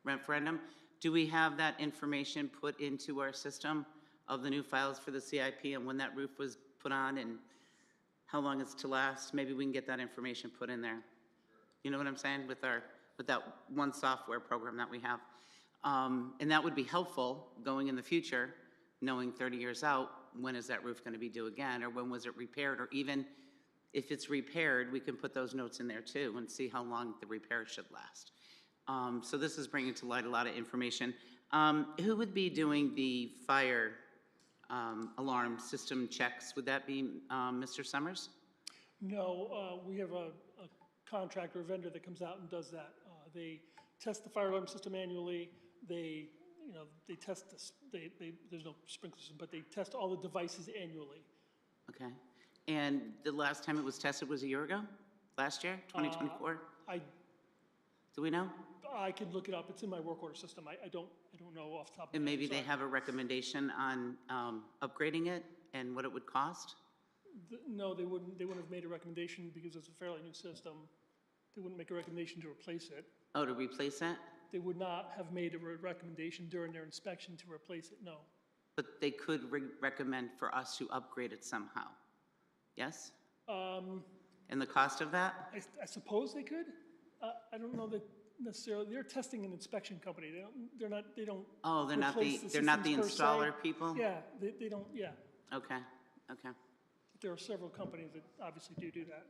Referendum. Do we have that information put into our system of the new files for the CIP and when that roof was put on and how long it's to last? Maybe we can get that information put in there. You know what I'm saying? With that one software program that we have. And that would be helpful going in the future, knowing 30 years out, when is that roof going to be due again, or when was it repaired, or even if it's repaired, we can put those notes in there too and see how long the repair should last. So this is bringing to light a lot of information. Who would be doing the fire alarm system checks? Would that be Mr. Summers? No, we have a contractor, a vendor that comes out and does that. They test the fire alarm system annually. They test this. There's no sprinkler system, but they test all the devices annually. Okay. And the last time it was tested was a year ago? Last year, 2024? Do we know? I could look it up. It's in my work order system. I don't know off the top of my head. And maybe I'm they sorry. have a recommendation on upgrading it and what it would cost? No, they wouldn't have made a recommendation because it's a fairly new system. They wouldn't make a recommendation to replace it. Oh, to replace it? They would not have made a recommendation during their inspection to replace it, no. But they could recommend for us to upgrade it somehow. Yes? And the cost of that? I suppose they could. I don't know that necessarily, they're testing an inspection company. They don't. Oh, they're not replace they're not the systems per se. installer people? Yeah, they don't, yeah. Okay, okay, There are several companies that obviously do that.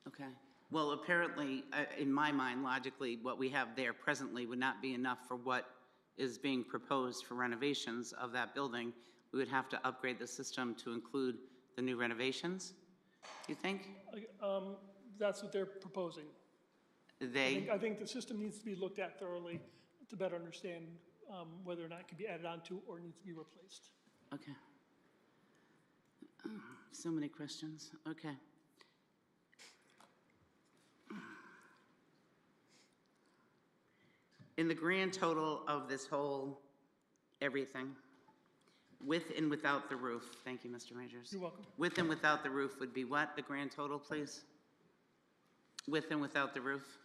okay. Well, apparently, in my mind, logically, what we have there presently would not be enough for what is being proposed for renovations of that building. We would have to upgrade the system to include the new renovations, you think? That's what they're proposing. I think the system needs to be looked at thoroughly to better understand whether or not it can be added onto or needs to be replaced. Okay. So many questions, okay. In the grand total of this whole everything, with and without the roof, thank you, Mr. Majors. You're welcome. With and without the roof would be what, the grand total, please? With and without the roof?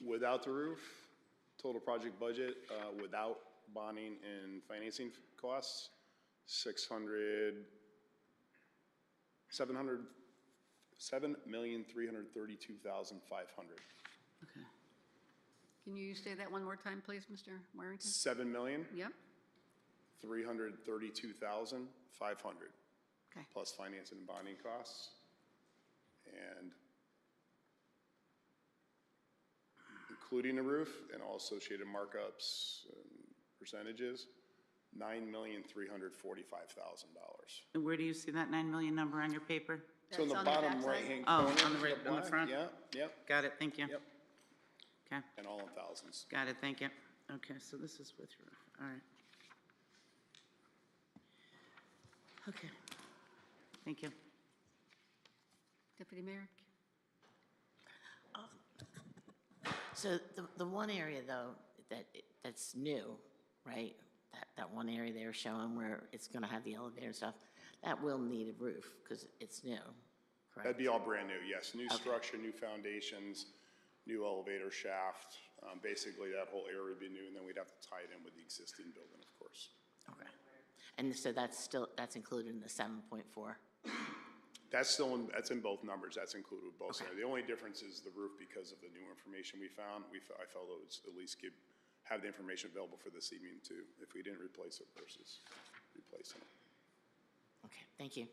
Without the roof, total project budget, without bonding and financing costs, $7,332,500. Okay. Can you say that one more time, please, Mr. Warrington? Yep. $7,332,500. Okay. Plus financing and bonding costs. And including the roof and all associated markups and percentages, $9,345,000. And where do you see that 9 million number on your paper? So in the That's on the bottom backside? right-hand Oh, corner. on the right, on the black, front? Yep, Got it, thank you. yep, Okay, and all in thousands. got it, thank you. Okay, so this is with roof, all right. Okay, thank you. Deputy Mayor? So the one area, though, that's new, right? That one area they were showing where it's going to have the elevator and stuff, that will need a roof because it's new, correct? That'd be all brand new, yes. New structure, new foundations, new elevator shaft. Basically, that whole area would be new, and then we'd have to tie it in with the existing building, of course. Okay. And so that's included in the 7.4? That's in both numbers. That's included with both. The only difference is the roof because of the new information we found. I felt it would at least have the information available for this evening too, if we didn't replace it versus replacing it. Okay, thank you.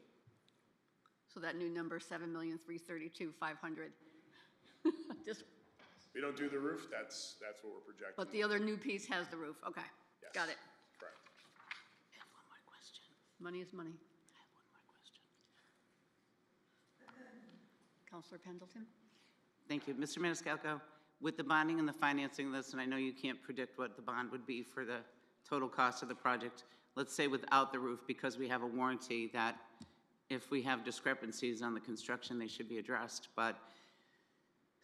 So that new number, $7,332,500. Just, We don't do the roof, that's what we're projecting. but the other new piece has the roof, okay. Yes, Got it. Correct. I have one more question. Money is money. I have one more question. Counselor Pendleton? Thank you. Mr. Maniscalco, with the bonding and the financing of this, and I know you can't predict what the bond would be for the total cost of the project, let's say without the roof, because we have a warranty that if we have discrepancies on the construction, they should be addressed. But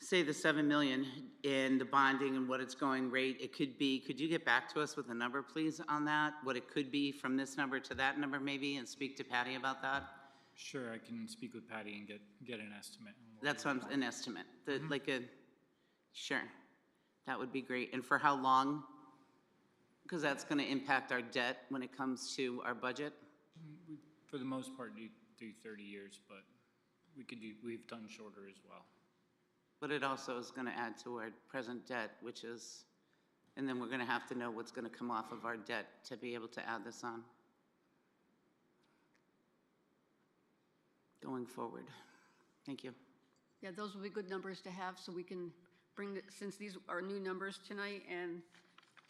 say the 7 million in the bonding and what its going rate, it could be, could you get back to us with a number, please, on that? What it could be from this number to that number maybe, and speak to Patty about that? Sure, I can speak with Patty and get an estimate. on what That's we- an estimate, like sure, that would be great. And for how long? Because that's going to impact our debt when it comes to our budget. For the most part, do 30 years, but we've done shorter as well. But it also is going to add to our present debt, which is, and then we're going to have to know what's going to come off of our debt to be able to add this on. Going forward. Thank you. Yeah, those will be good numbers to have, so we can bring, since these are new numbers tonight, and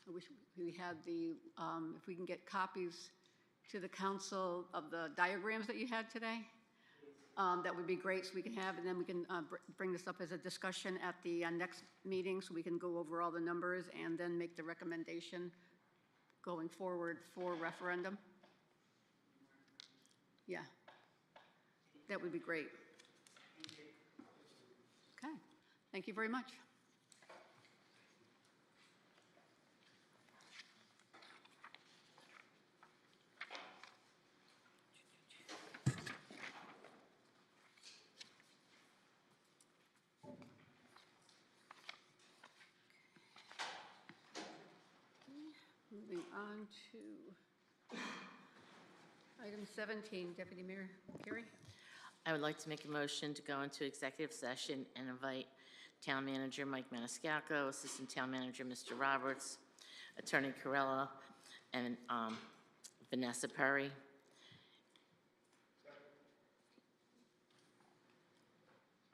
I wish we had if we can get copies to the council of the diagrams that you had today, that would be great, so we can have, and then we can bring this up as a discussion at the next meeting, so we can go over all the numbers and then make the recommendation going forward for referendum. Yeah. That would be great. Okay, thank you very much. Moving on to item 17, Deputy Mayor Carey. I would like to make a motion to go into executive session and invite Town Manager Mike Maniscalco, Assistant Town Manager Mr. Roberts, Attorney Corella, and Vanessa Perry.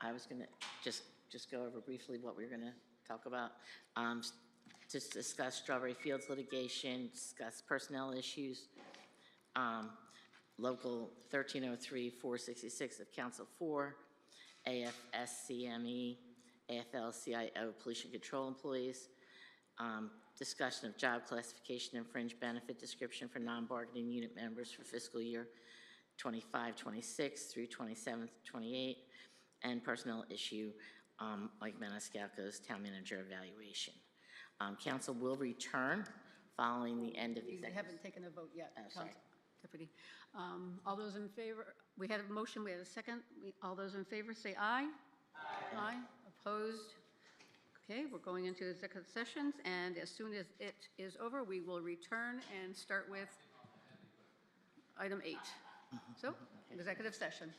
I was going to just go over briefly what we were going to talk about. To discuss Strawberry Fields litigation, discuss personnel issues, Local 1303-466 of Council 4, AFSCME, AFL-CIO Pollution Control Employees, discussion of job classification and fringe benefit description for non-bargaining unit members for fiscal year 25-26 through 27-28, and personnel issue, Mike Maniscalco's town manager evaluation. Council will return following the end of the We executive. haven't taken a vote yet, Oh, sorry. Council Deputy. All those in favor, we had a motion, we had a second. All those in favor say aye. Aye. Opposed? Okay, we're going into executive sessions, and as soon as it is over, we will return and start with item 8. So, executive session.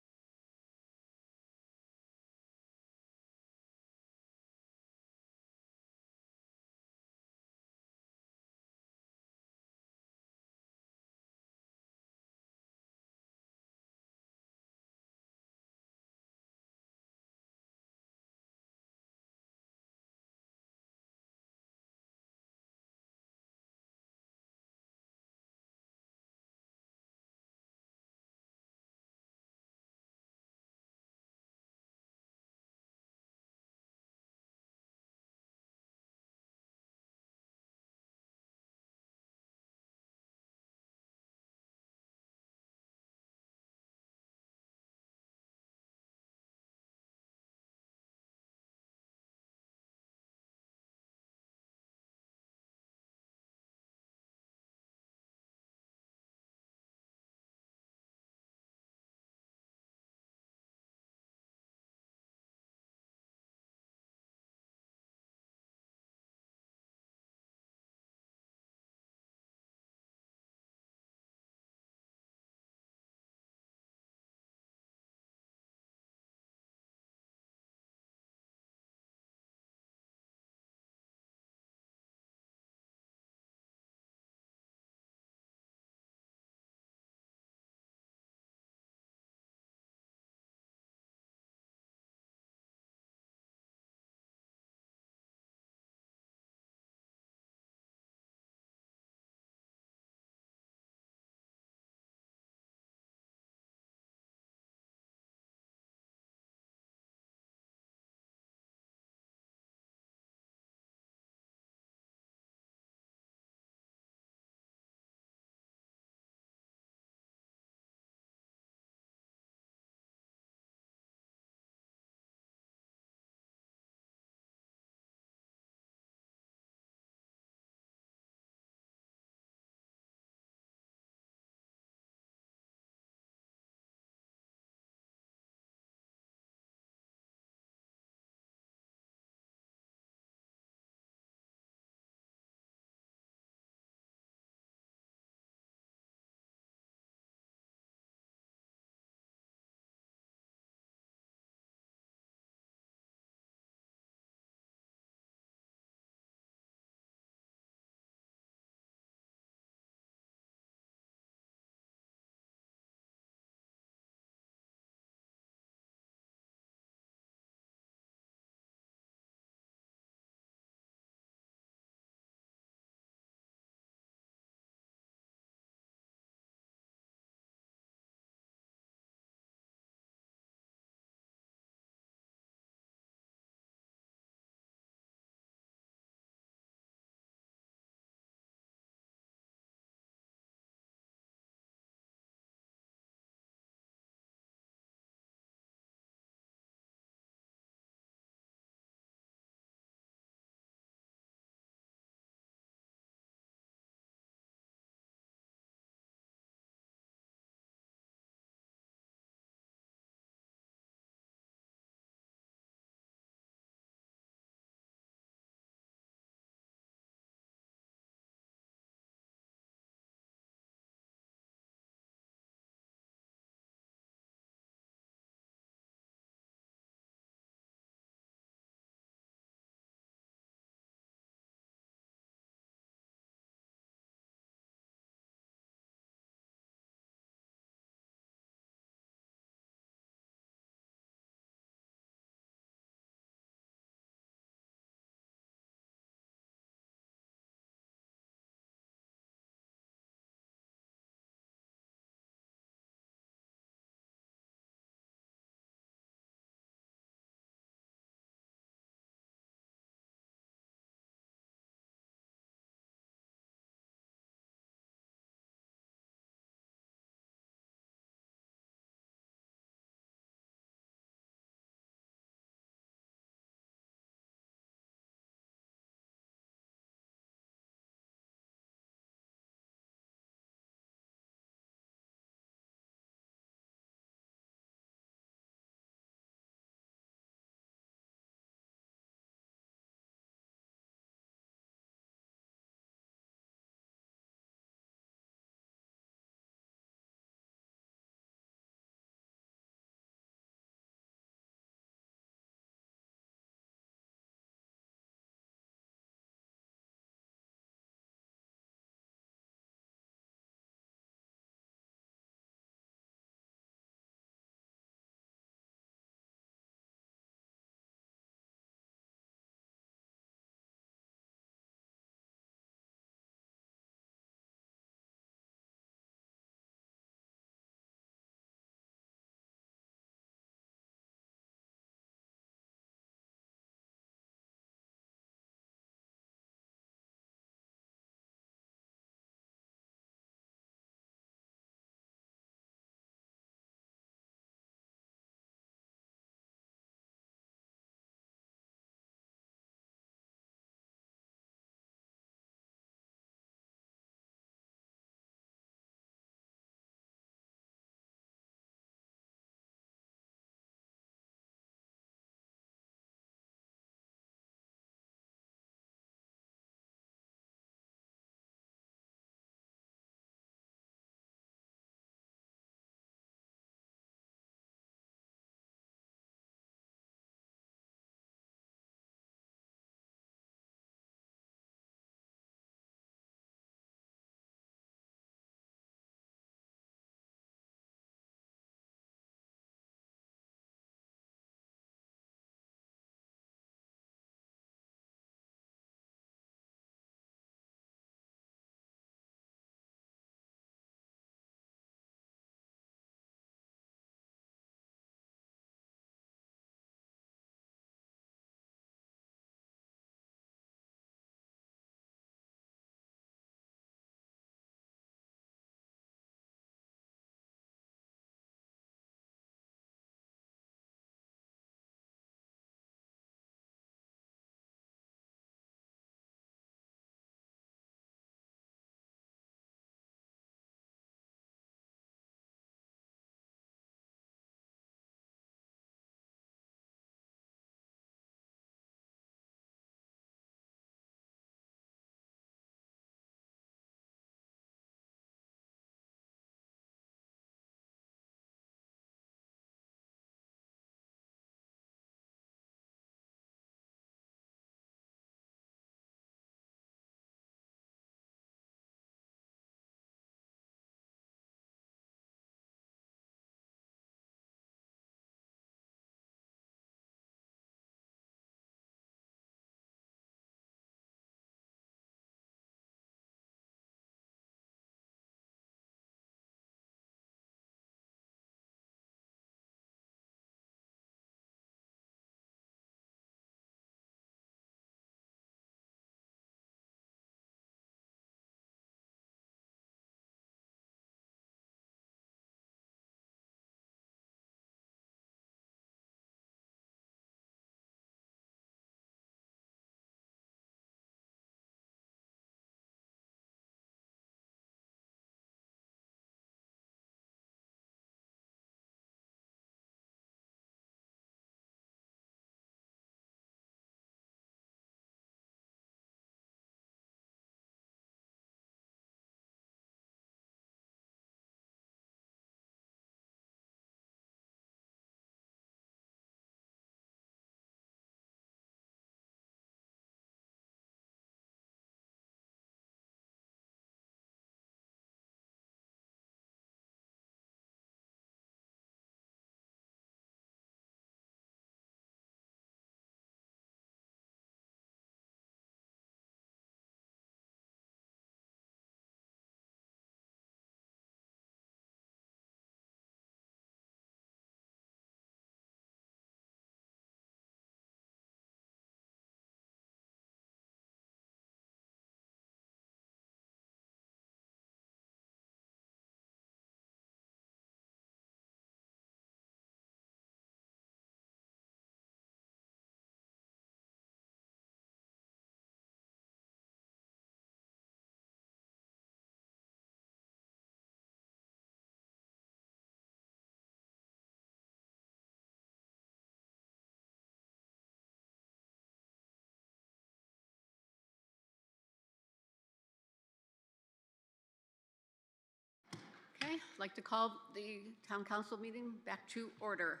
Okay, I'd like to call the town council meeting back to order.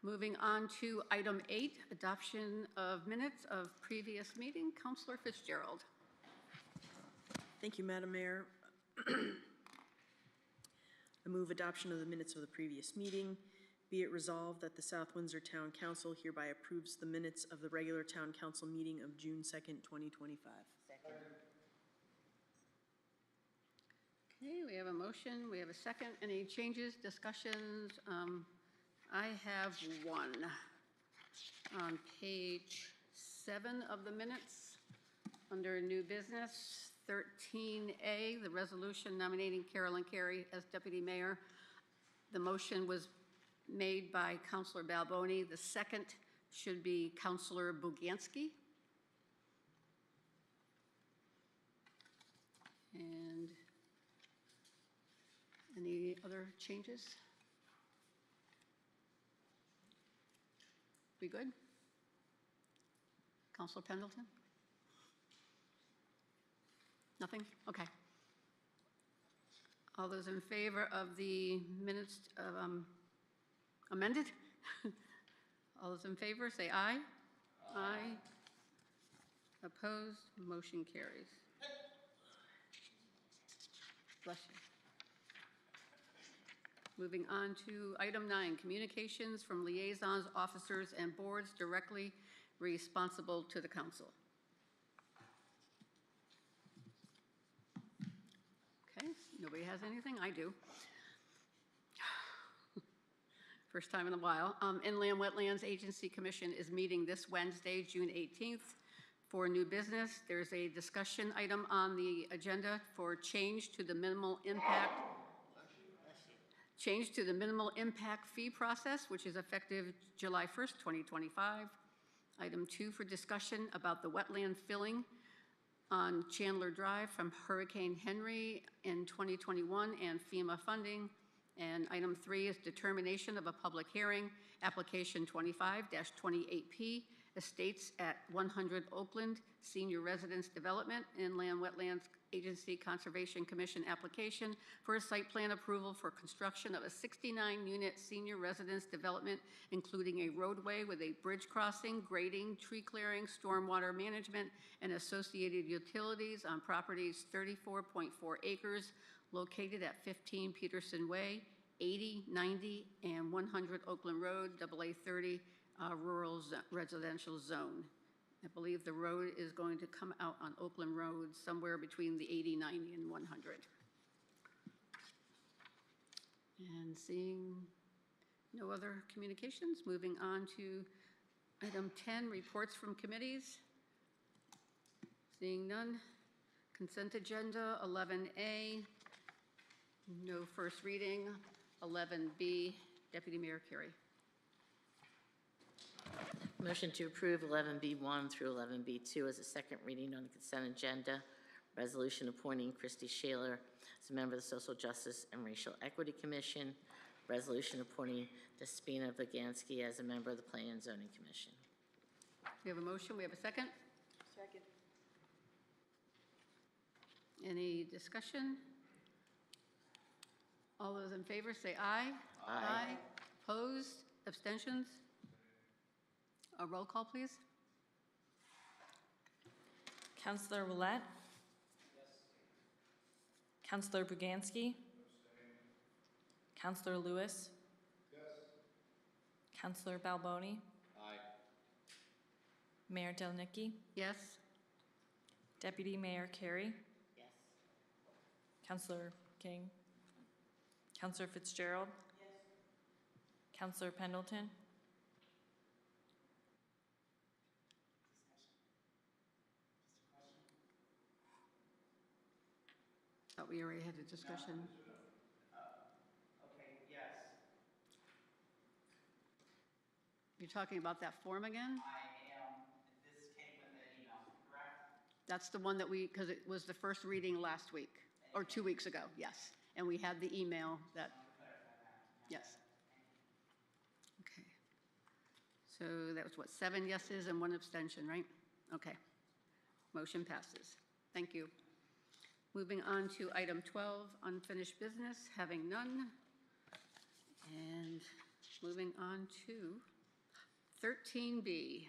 Moving on to item 8, adoption of minutes of previous meeting. Councilor Fitzgerald. Thank you, Madam Mayor. I move adoption of the minutes of the previous meeting. Be it resolved that the South Windsor Town Council hereby approves the minutes of the regular town council meeting of June 2nd, 2025. Okay, we have a motion, we have a second. Any changes, discussions? I have one. On page 7 of the minutes, under new business, 13A, the resolution nominating Carolyn Carey as deputy mayor. The motion was made by Councilor Balboni. The second should be Councilor Buganski. And any other changes? We good? Councilor Pendleton? Nothing? Okay. All those in favor of the minutes amended? All those in favor, say aye. Aye. Opposed? Motion carries. Bless you. Moving on to item 9, communications from liaisons, officers, and boards directly responsible to the council. Okay, nobody has anything? I do. First time in a while. Inland Wetlands Agency Commission is meeting this Wednesday, June 18th, for new business. There's a discussion item on the agenda for change to the minimal impact fee process, which is effective July 1st, 2025. Item 2 for discussion about the wetland filling on Chandler Drive from Hurricane Henry in 2021 and FEMA funding. And item 3 is determination of a public hearing, application 25-28P, Estates at 100 Oakland, Senior Residence Development, Inland Wetlands Agency Conservation Commission application for a site plan approval for construction of a 69-unit senior residence development, including a roadway with a bridge crossing, grading, tree clearing, stormwater management, and associated utilities on properties 34.4 acres located at 15 Peterson Way, 80, 90, and 100 Oakland Road, AA 30, rural residential zone. I believe the road is going to come out on Oakland Road somewhere between the 80, 90, and 100. And seeing no other communications, moving on to item 10, reports from committees. Seeing none. Consent agenda, 11A, no first reading. 11B, Deputy Mayor Carey. Motion to approve 11B1 through 11B2 as a second reading on the consent agenda. Resolution appointing Christy Shaler as a member of the Social Justice and Racial Equity Commission. Resolution appointing Despina Buganski as a member of the Planning and Zoning Commission. We have a motion. We have a second. Second. Any discussion? All those in favor say aye. Aye. Opposed? Abstentions? A roll call, please. Councilor Willett? Yes. Councilor Buganski? Councilor Lewis? Yes. Councilor Balboni? Aye. Mayor Delnicki? Yes. Deputy Mayor Carey? Yes. Councilor King? Councilor Fitzgerald? Yes. Councilor Pendleton? Thought we already had a discussion. Okay, yes. You're talking about that form again? I am. This came with an email, correct? That's the one that because it was the first reading last week, or 2 weeks ago, yes. And we had the email that, yes. Okay. So that was what, 7 yeses and 1 abstention, right? Okay. Motion passes. Thank you. Moving on to item 12, unfinished business, having none. And moving on to 13B,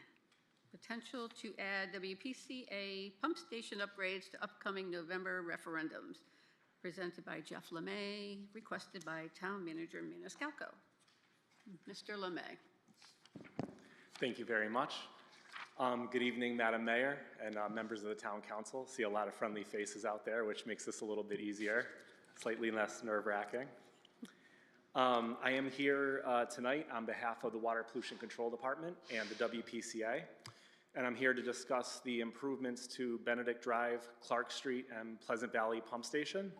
potential to add WPCA pump station upgrades to upcoming November referendums, presented by Jeff Lemay, requested by Town Manager Maniscalco. Mr. Lemay. Thank you very much. Good evening, Madam Mayor and members of the Town Council. See a lot of friendly faces out there, which makes this a little bit easier, slightly less nerve-wracking. I am here tonight on behalf of the Water Pollution Control Department and the WPCA, and I'm here to discuss the improvements to Benedict Drive, Clark Street, and Pleasant Valley pump stations.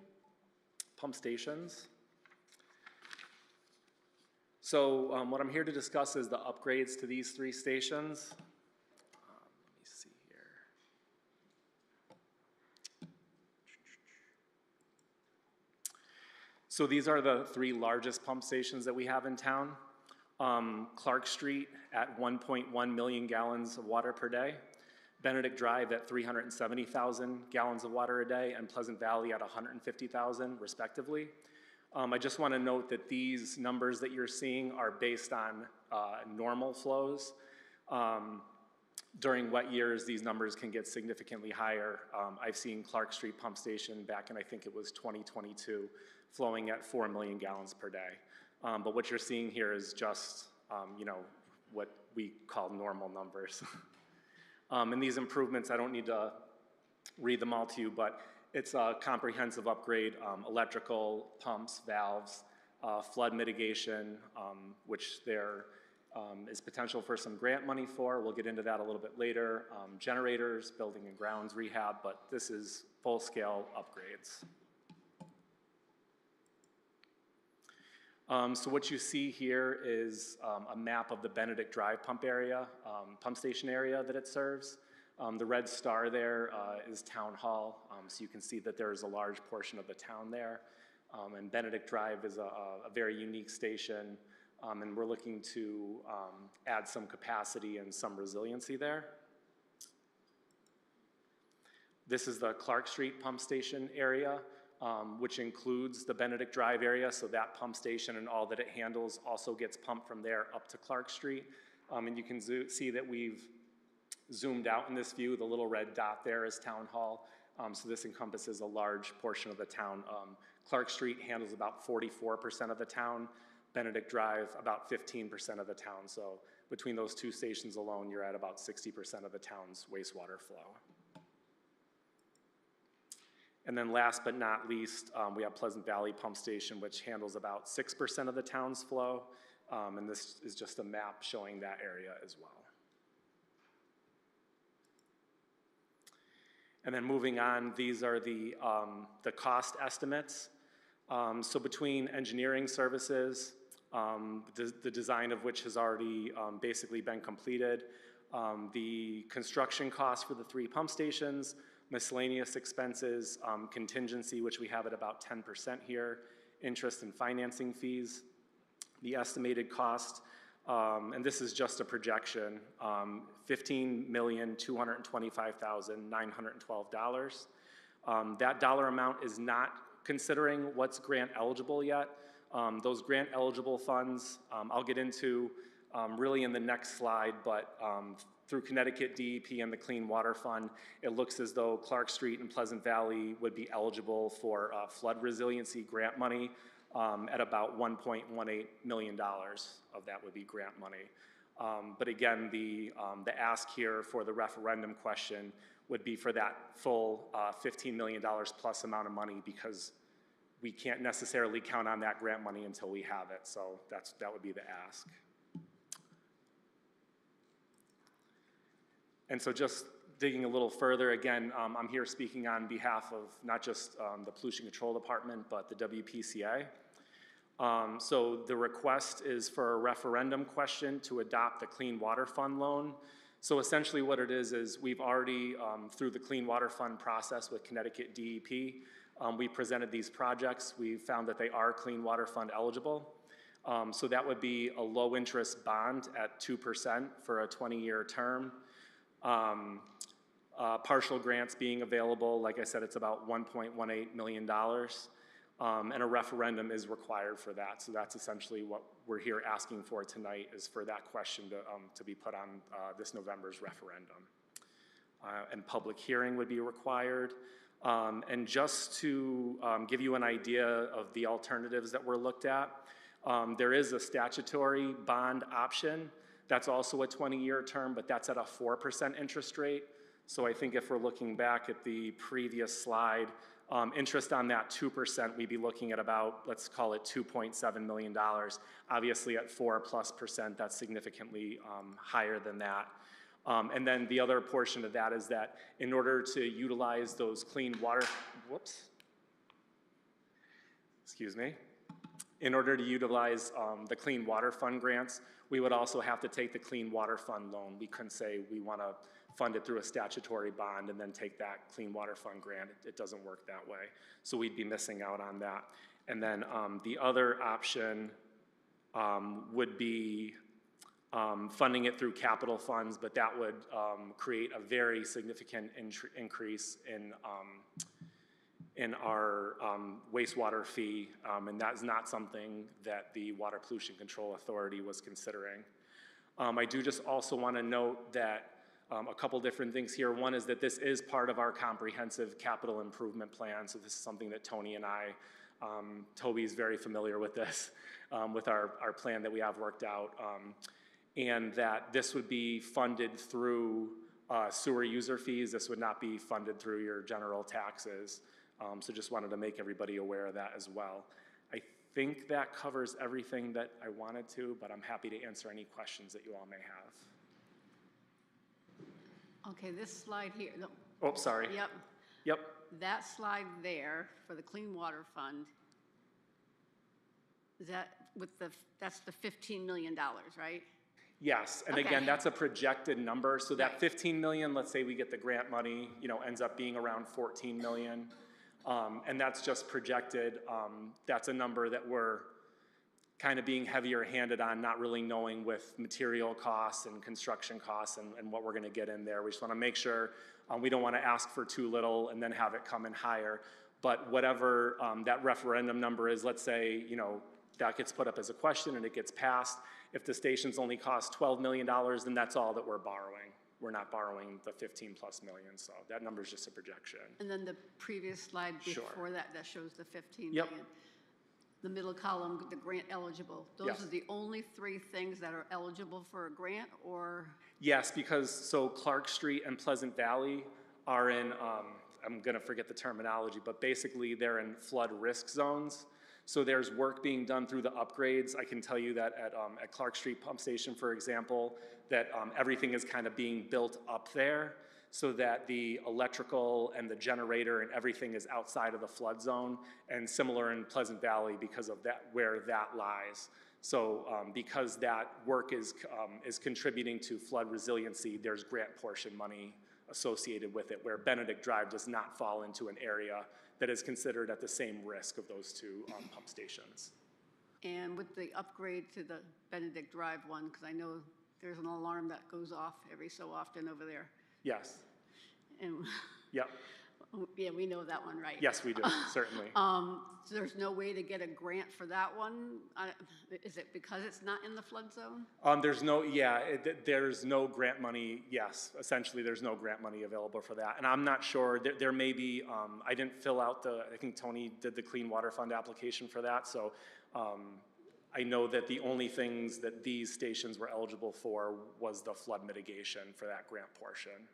So what I'm here to discuss is the upgrades to these 3 stations. Let me see here. So these are the 3 largest pump stations that we have in town. Clark Street at 1.1 million gallons of water per day, Benedict Drive at 370,000 gallons of water a day, and Pleasant Valley at 150,000 respectively. I just want to note that these numbers that you're seeing are based on normal flows. During wet years, these numbers can get significantly higher. I've seen Clark Street Pump Station back in, I think it was 2022, flowing at 4 million gallons per day. But what you're seeing here is just, you know, what we call normal numbers. And these improvements, I don't need to read them all to you, but it's a comprehensive upgrade, electrical, pumps, valves, flood mitigation, which there is potential for some grant money for. We'll get into that a little bit later. Generators, building and grounds rehab, but this is full-scale upgrades. So what you see here is a map of the Benedict Drive pump station area that it serves. The red star there is Town Hall, so you can see that there is a large portion of the town there. And Benedict Drive is a very unique station, and we're looking to add some capacity and some resiliency there. This is the Clark Street pump station area, which includes the Benedict Drive area, so that pump station and all that it handles also gets pumped from there up to Clark Street. And you can see that we've zoomed out in this view. The little red dot there is Town Hall, so this encompasses a large portion of the town. Clark Street handles about 44% of the town, Benedict Drive about 15% of the town, so between those 2 stations alone, you're at about 60% of the town's wastewater flow. And then last but not least, we have Pleasant Valley Pump Station, which handles about 6% of the town's flow, and this is just a map showing that area as well. And then moving on, these are the cost estimates. So between engineering services, the design of which has already basically been completed, the construction costs for the 3 pump stations, miscellaneous expenses, contingency, which we have at about 10% here, interest and financing fees, the estimated cost, and this is just a projection, $15,225,912. That dollar amount is not considering what's grant eligible yet. Those grant eligible funds, I'll get into really in the next slide, but through Connecticut DEP and the Clean Water Fund, it looks as though Clark Street and Pleasant Valley would be eligible for flood resiliency grant money. At about $1.18 million of that would be grant money. But again, the ask here for the referendum question would be for that full $15 million plus amount of money, because we can't necessarily count on that grant money until we have it. So that would be the ask. And so just digging a little further, again, I'm here speaking on behalf of not just the Pollution Control Department, but the WPCA. So the request is for a referendum question to adopt the Clean Water Fund loan. So essentially what it is we've already, through the Clean Water Fund process with Connecticut DEP, we presented these projects. We found that they are Clean Water Fund eligible. So that would be a low interest bond at 2% for a 20-year term. partial grants being available. Like I said, it's about $1.18 million. And a referendum is required for that. So that's essentially what we're here asking for tonight, is for that question to be put on this November's referendum. And public hearing would be required. And just to give you an idea of the alternatives that were looked at, there is a statutory bond option. That's also a 20-year term, but that's at a 4% interest rate. So I think if we're looking back at the previous slide, interest on that 2%, we'd be looking at about, let's call it $2.7 million. Obviously at 4+%, that's significantly higher than that. And then the other portion of that is that in order to utilize those clean water, in order to utilize the Clean Water Fund grants, we would also have to take the Clean Water Fund loan. We couldn't say we want to fund it through a statutory bond and then take that Clean Water Fund grant. It doesn't work that way. So we'd be missing out on that. And then the other option would be funding it through capital funds, but that would create a very significant increase in our wastewater fee, and that's not something that the Water Pollution Control Authority was considering. I do just also want to note that a couple different things here. One is that this is part of our comprehensive capital improvement plan, so this is something that Tony and I, Toby's very familiar with this, with our plan that we have worked out, and that this would be funded through sewer user fees. This would not be funded through your general taxes. So just wanted to make everybody aware of that as well. I think that covers everything that I wanted to, but I'm happy to answer any questions that you all may have. Okay, this slide here. No. Oh, sorry. Yep. Yep. That slide there for the Clean Water Fund, is that that's the $15 million, right? Yes, and Okay. again, that's a projected number. So that Right. 15 million, let's say we get the grant money, ends up being around 14 million. And that's just projected. That's a number that we're kind of being heavier handed on, not really knowing with material costs and construction costs and what we're going to get in there. We just want to make sure we don't want to ask for too little and then have it come in higher. But whatever that referendum number is, let's say, that gets put up as a question and it gets passed. If the stations only cost $12 million, then that's all that we're borrowing. We're not borrowing the 15+ million, so that number is just a projection. And then the previous slide Sure. before that shows the 15 Yep. million. The middle column, the grant eligible. Those Yes. are the only three things that are eligible for a grant, or? Yes, because so Clark Street and Pleasant Valley are in, I'm gonna forget the terminology, but basically they're in flood risk zones. So there's work being done through the upgrades. I can tell you that at Clark Street Pump Station, for example, that everything is kind of being built up there so that the electrical and the generator and everything is outside of the flood zone, and similar in Pleasant Valley because of that, where that lies. So because that work is contributing to flood resiliency, there's grant portion money associated with it, where Benedict Drive does not fall into an area that is considered at the same risk of those two pump stations. And with the upgrade to the Benedict Drive one, because I know there's an alarm that goes off every so often over there. Yes. And Yep. yeah, we know that one, right? Yes, we do, certainly. So there's no way to get a grant for that one? Is it because it's not in the flood zone? There's no grant money. Yes, essentially there's no grant money available for that. And I'm not sure, there may be, I didn't fill out I think Tony did the Clean Water Fund application for that. So I know that the only things that these stations were eligible for was the flood mitigation for that grant portion.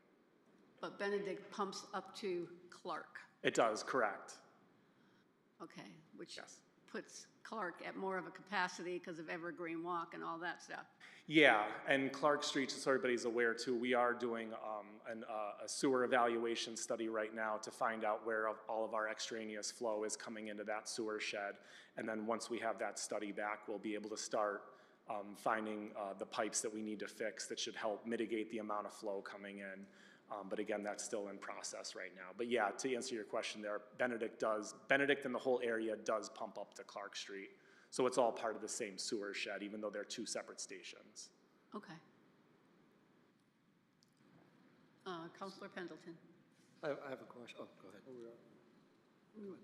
But Benedict pumps up to Clark. It does, correct. Okay, which Yes. puts Clark at more of a capacity because of Evergreen Walk and all that stuff. Yeah, and Clark Street, just so everybody's aware too, we are doing a sewer evaluation study right now to find out where all of our extraneous flow is coming into that sewer shed. And then once we have that study back, we'll be able to start finding the pipes that we need to fix that should help mitigate the amount of flow coming in. But again, that's still in process right now. But yeah, to answer your question there, Benedict and the whole area does pump up to Clark Street. So it's all part of the same sewer shed, even though they're two separate stations. Okay. Counselor Pendleton. I have a question. Oh, go ahead. Go ahead.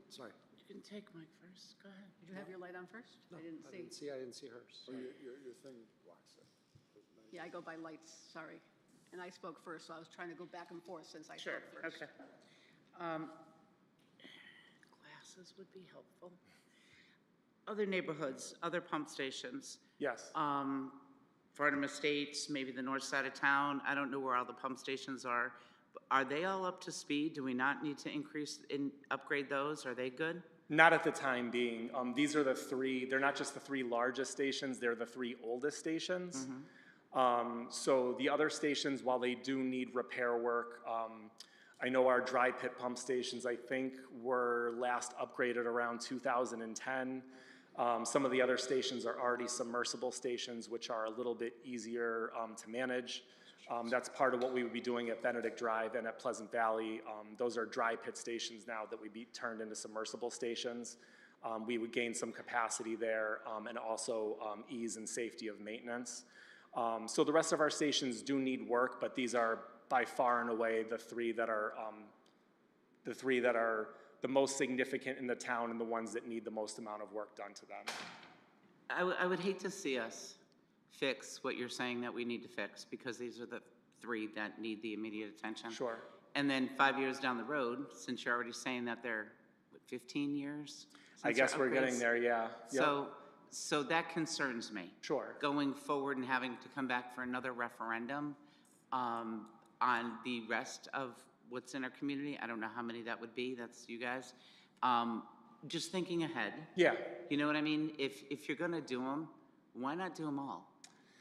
Sorry. You can take Mike first, go ahead. Did you have your light on first? No, I didn't see. I didn't see hers. Oh, your thing blocks it. Yeah, I go by lights, sorry. And I spoke first, so I was trying to go back and forth since I Sure, spoke first. okay. Glasses would be helpful. Other neighborhoods, other pump stations. Yes. Fordham Estates, maybe the north side of town. I don't know where all the pump stations are. Are they all up to speed? Do we not need to upgrade those? Are they good? Not at the time being. These are the three, they're not just the three largest stations, they're the three oldest stations. So the other stations, while they do need repair work, I know our dry pit pump stations, I think, were last upgraded around 2010. Some of the other stations are already submersible stations, which are a little bit easier to manage. That's part of what we would be doing at Benedict Drive and at Pleasant Valley. Those are dry pit stations now that would be turned into submersible stations. We would gain some capacity there and also ease and safety of maintenance. So the rest of our stations do need work, but these are by far and away the three that are the most significant in the town and the ones that need the most amount of work done to them. I would hate to see us fix what you're saying that we need to fix, because these are the three that need the immediate attention. Sure. And then 5 years down the road, since you're already saying that they're, what, 15 years? I guess we're getting there, yeah. So that concerns me. Sure. Going forward and having to come back for another referendum on the rest of what's in our community. I don't know how many that would be. That's you guys. Just thinking ahead. Yeah. You know what I mean? If you're going to do them, why not do them all?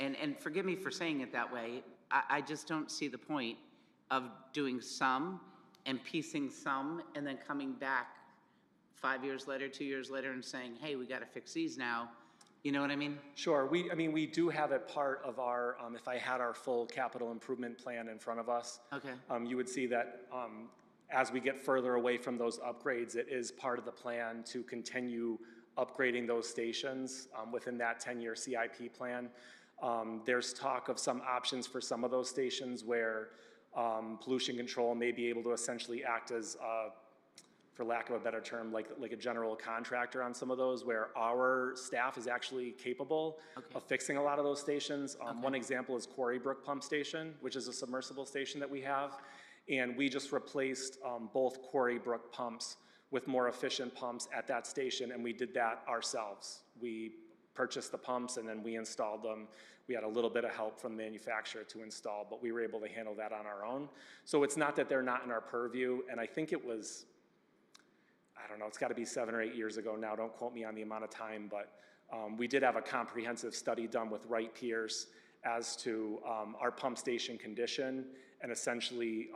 And forgive me for saying it that way. I just don't see the point of doing some and piecing some and then coming back 5 years later, 2 years later, and saying, hey, we got to fix these now. You know what I mean? Sure. We do have it part of our, if I had our full capital improvement plan in front of us, okay. You would see that as we get further away from those upgrades, it is part of the plan to continue upgrading those stations within that 10-year CIP plan. There's talk of some options for some of those stations where pollution control may be able to essentially act as for lack of a better term, like a general contractor on some of those, where our staff is actually capable of fixing a lot of those stations. One example is Quarry Brook Pump Station, which is a submersible station that we have. And we just replaced both Quarry Brook pumps with more efficient pumps at that station, and we did that ourselves. We purchased the pumps and then we installed them. We had a little bit of help from the manufacturer to install, but we were able to handle that on our own. So it's not that they're not in our purview, and I think it was, I don't know, it's got to be 7 or 8 years ago now. Don't quote me on the amount of time, but we did have a comprehensive study done with Wright Pierce as to our pump station condition, and essentially,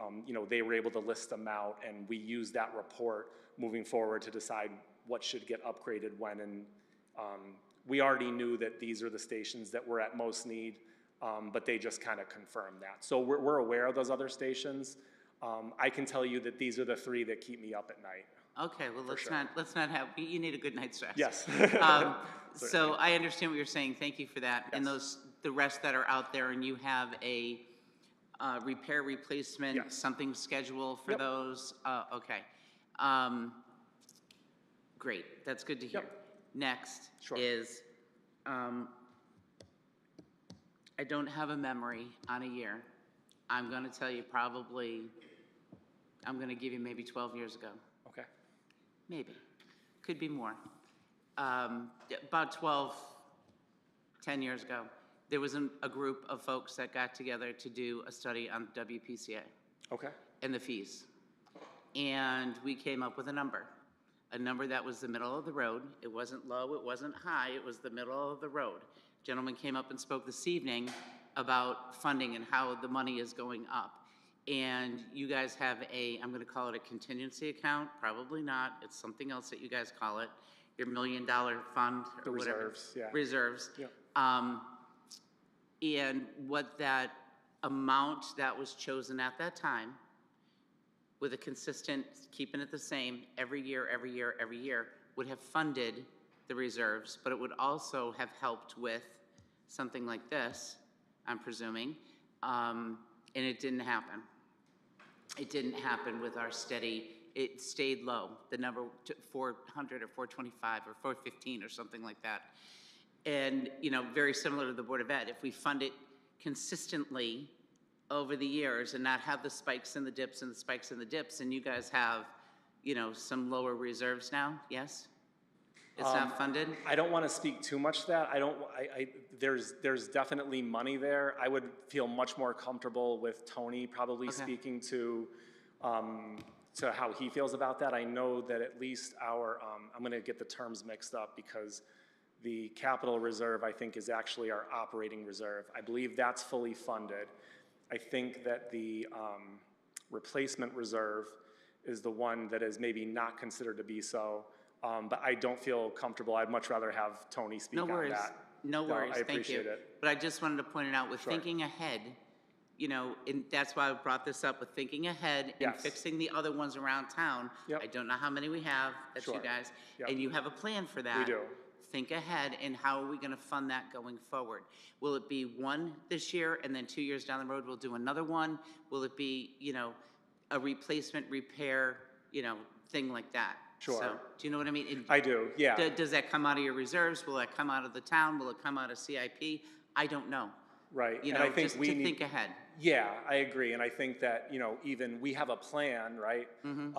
they were able to list them out, and we used that report moving forward to decide what should get upgraded when, and we already knew that these are the stations that were at most need, but they just kind of confirmed that. So we're aware of those other stations. I can tell you that these are the three that keep me up at night. Okay, well, let's not have, you need a good night's rest. Yes. So I understand what you're saying. Thank you for that. Yes. And the rest that are out there, and you have a repair replacement, Yes. something scheduled for those? Okay. Great, that's good to hear. Next is, I don't have a memory on a year. I'm going to tell you probably, I'm going to give you maybe 12 years ago. Okay. Maybe. Could be more. About 10 years ago, there was a group of folks that got together to do a study on WPCA. Okay. And the fees. And we came up with a number that was the middle of the road. It wasn't low, it wasn't high, it was the middle of the road. Gentleman came up and spoke this evening about funding and how the money is going up. And you guys have I'm going to call it a contingency account, probably not, it's something else that you guys call it, your $1 million fund or whatever. Reserves, yeah. Reserves. Yeah. And what that amount that was chosen at that time, with a consistent, keeping it the same every year, would have funded the reserves, but it would also have helped with something like this, I'm presuming, and it didn't happen. it didn't happen with our steady, it stayed low, the number 400 or 425 or 415 or something like that. And, you know, very similar to the Board of Ed, if we fund it consistently over the years and not have the spikes and the dips and the spikes and the dips, and you guys have, you know, some lower reserves now, yes? It's not funded? I don't want to speak too much to that. There's definitely money there. I would feel much more comfortable with Tony probably speaking to how he feels about that. I know that at least I'm going to get the terms mixed up because the capital reserve, I think, is actually our operating reserve. I believe that's fully funded. I think that the replacement reserve is the one that is maybe not considered to be so. But I don't feel comfortable. I'd much rather have Tony speak on that. No worries, I thank you. appreciate it. But I just wanted to point it out with thinking ahead, you know, and that's why I brought this up with thinking ahead and fixing the other ones around town. I don't know how many we have, that's you guys, and you have a plan for that. We do. Think ahead, and how are we gonna fund that going forward? Will it be one this year, and then 2 years down the road, we'll do another one? Will it be, you know, a replacement, repair, you know, thing like that? Sure. So, do you know what I mean? I do, yeah. Does that come out of your reserves? Will that come out of the town? Will it come out of CIP? I don't know. Right. You and know, I think just we to need, think ahead. Yeah, I agree. And I think that, you know, even we have a plan, right?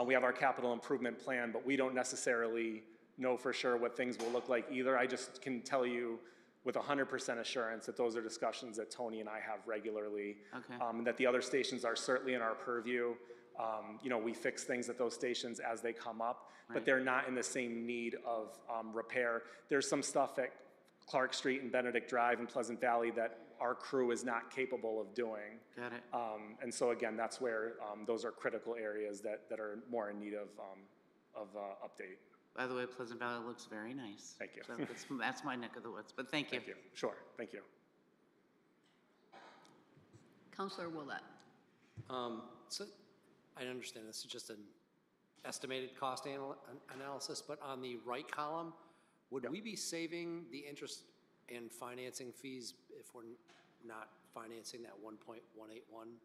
We have our capital improvement plan, but we don't necessarily know for sure what things will look like either. I just can tell you with 100% assurance that those are discussions that Tony and I have regularly. And that the other stations are certainly in our purview. You know, we fix things at those stations as they come up, but they're not in the same need of repair. There's some stuff at Clark Street and Benedict Drive and Pleasant Valley that our crew is not capable of doing. Got it. And so again, that's where those are critical areas that are more in need of update. By the way, Pleasant Valley looks very nice. Thank you. So that's my neck of the woods, but thank you. Thank you. Sure, thank you. Councilor Willett. So I understand this is just an estimated cost analysis, but on the right column, would we be saving the interest and financing fees if we're not financing that 1.181?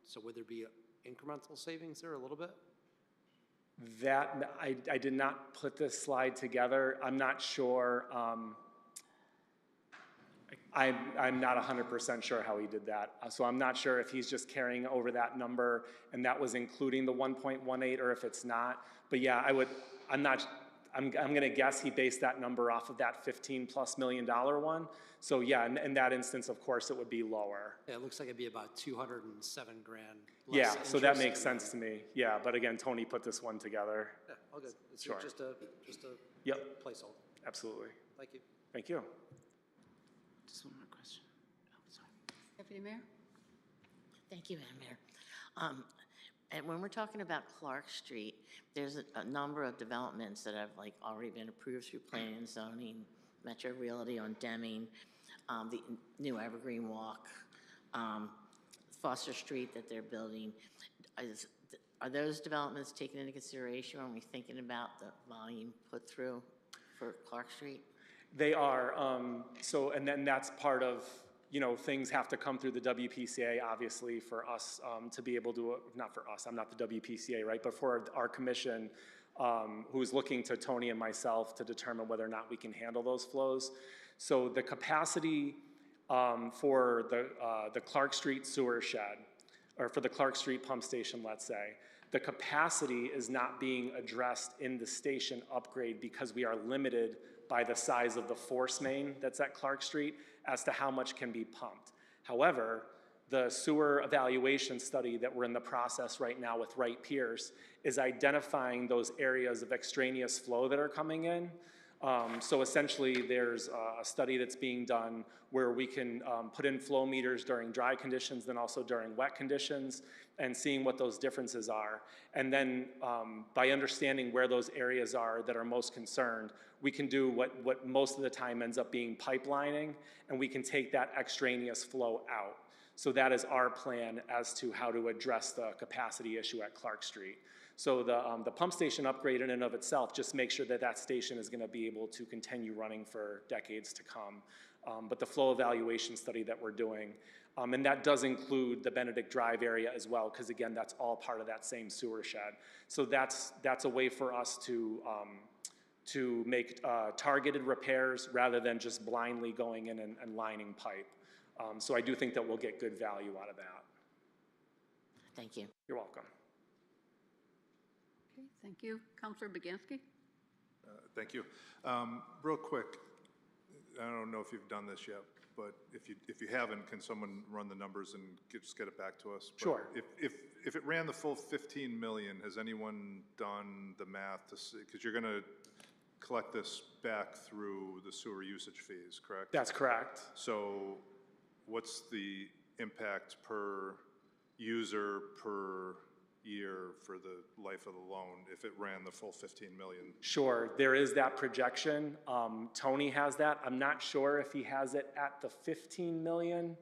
So would there be incremental savings there a little bit? That, I did not put this slide together. I'm not sure. I'm not 100% sure how he did that. So I'm not sure if he's just carrying over that number and that was including the 1.18 or if it's not. But yeah, I'm gonna guess he based that number off of that $15+ million one. So yeah, in that instance, of course, it would be lower. Yeah, it looks like it'd be about 207 grand. Yeah, so that makes sense to me. Yeah, but again, Tony put this one together. Yeah, all good. It's Sure. just a placeholder. Absolutely. Thank you. Thank you. Just one more question. Oh, sorry. Deputy Mayor? Thank you, Madam Mayor. And when we're talking about Clark Street, there's a number of developments that have like already been approved through planning and zoning, Metro Realty on Deming, the new Evergreen Walk, Foster Street that they're building. Are those developments taken into consideration when we're thinking about the volume put through for Clark Street? They are. So, and then that's part of, you know, things have to come through the WPCA, obviously, for us to be able to, not for us, I'm not the WPCA, right? But for our commission, who's looking to Tony and myself to determine whether or not we can handle those flows. So the capacity for the Clark Street sewer shed, or for the Clark Street pump station, let's say, the capacity is not being addressed in the station upgrade because we are limited by the size of the force main that's at Clark Street as to how much can be pumped. However, the sewer evaluation study that we're in the process right now with Wright Pierce is identifying those areas of extraneous flow that are coming in. So essentially there's a study that's being done where we can put in flow meters during dry conditions, then also during wet conditions, and seeing what those differences are. And then by understanding where those areas are that are most concerned, we can do what most of the time ends up being pipelining, and we can take that extraneous flow out. So that is our plan as to how to address the capacity issue at Clark Street. So the pump station upgrade in and of itself just makes sure that that station is going to be able to continue running for decades to come. But the flow evaluation study that we're doing And that does include the Benedict Drive area as well, because again, that's all part of that same sewer shed. So that's a way for us to make targeted repairs rather than just blindly going in and lining pipe. So I do think that we'll get good value out of that. Thank you. You're welcome. Okay, thank you. Counselor Baganski? Thank you. Real quick, I don't know if you've done this yet, but if you haven't, can someone run the numbers and just get it back to us? But Sure. If it ran the full 15 million, has anyone done the math to see, because you're going to collect this back through the sewer usage fees, correct? That's correct. So what's the impact per user per year for the life of the loan if it ran the full 15 million? Sure, there is that projection. Tony has that. I'm not sure if he has it at the 15 million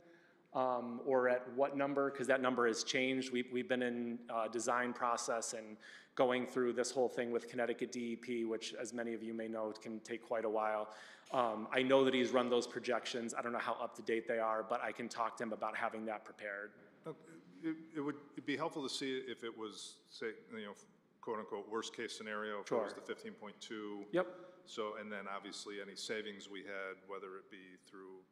or at what number, because that number has changed. We've been in design process and going through this whole thing with Connecticut DEP, which, as many of you may know, can take quite a while. I know that he's run those projections. I don't know how up to date they are, but I can talk to him about having that prepared. It would be helpful to see if it was, say, quote unquote, worst case scenario, if it was the 15.2. Yep. So, and then obviously any savings we had, whether it be through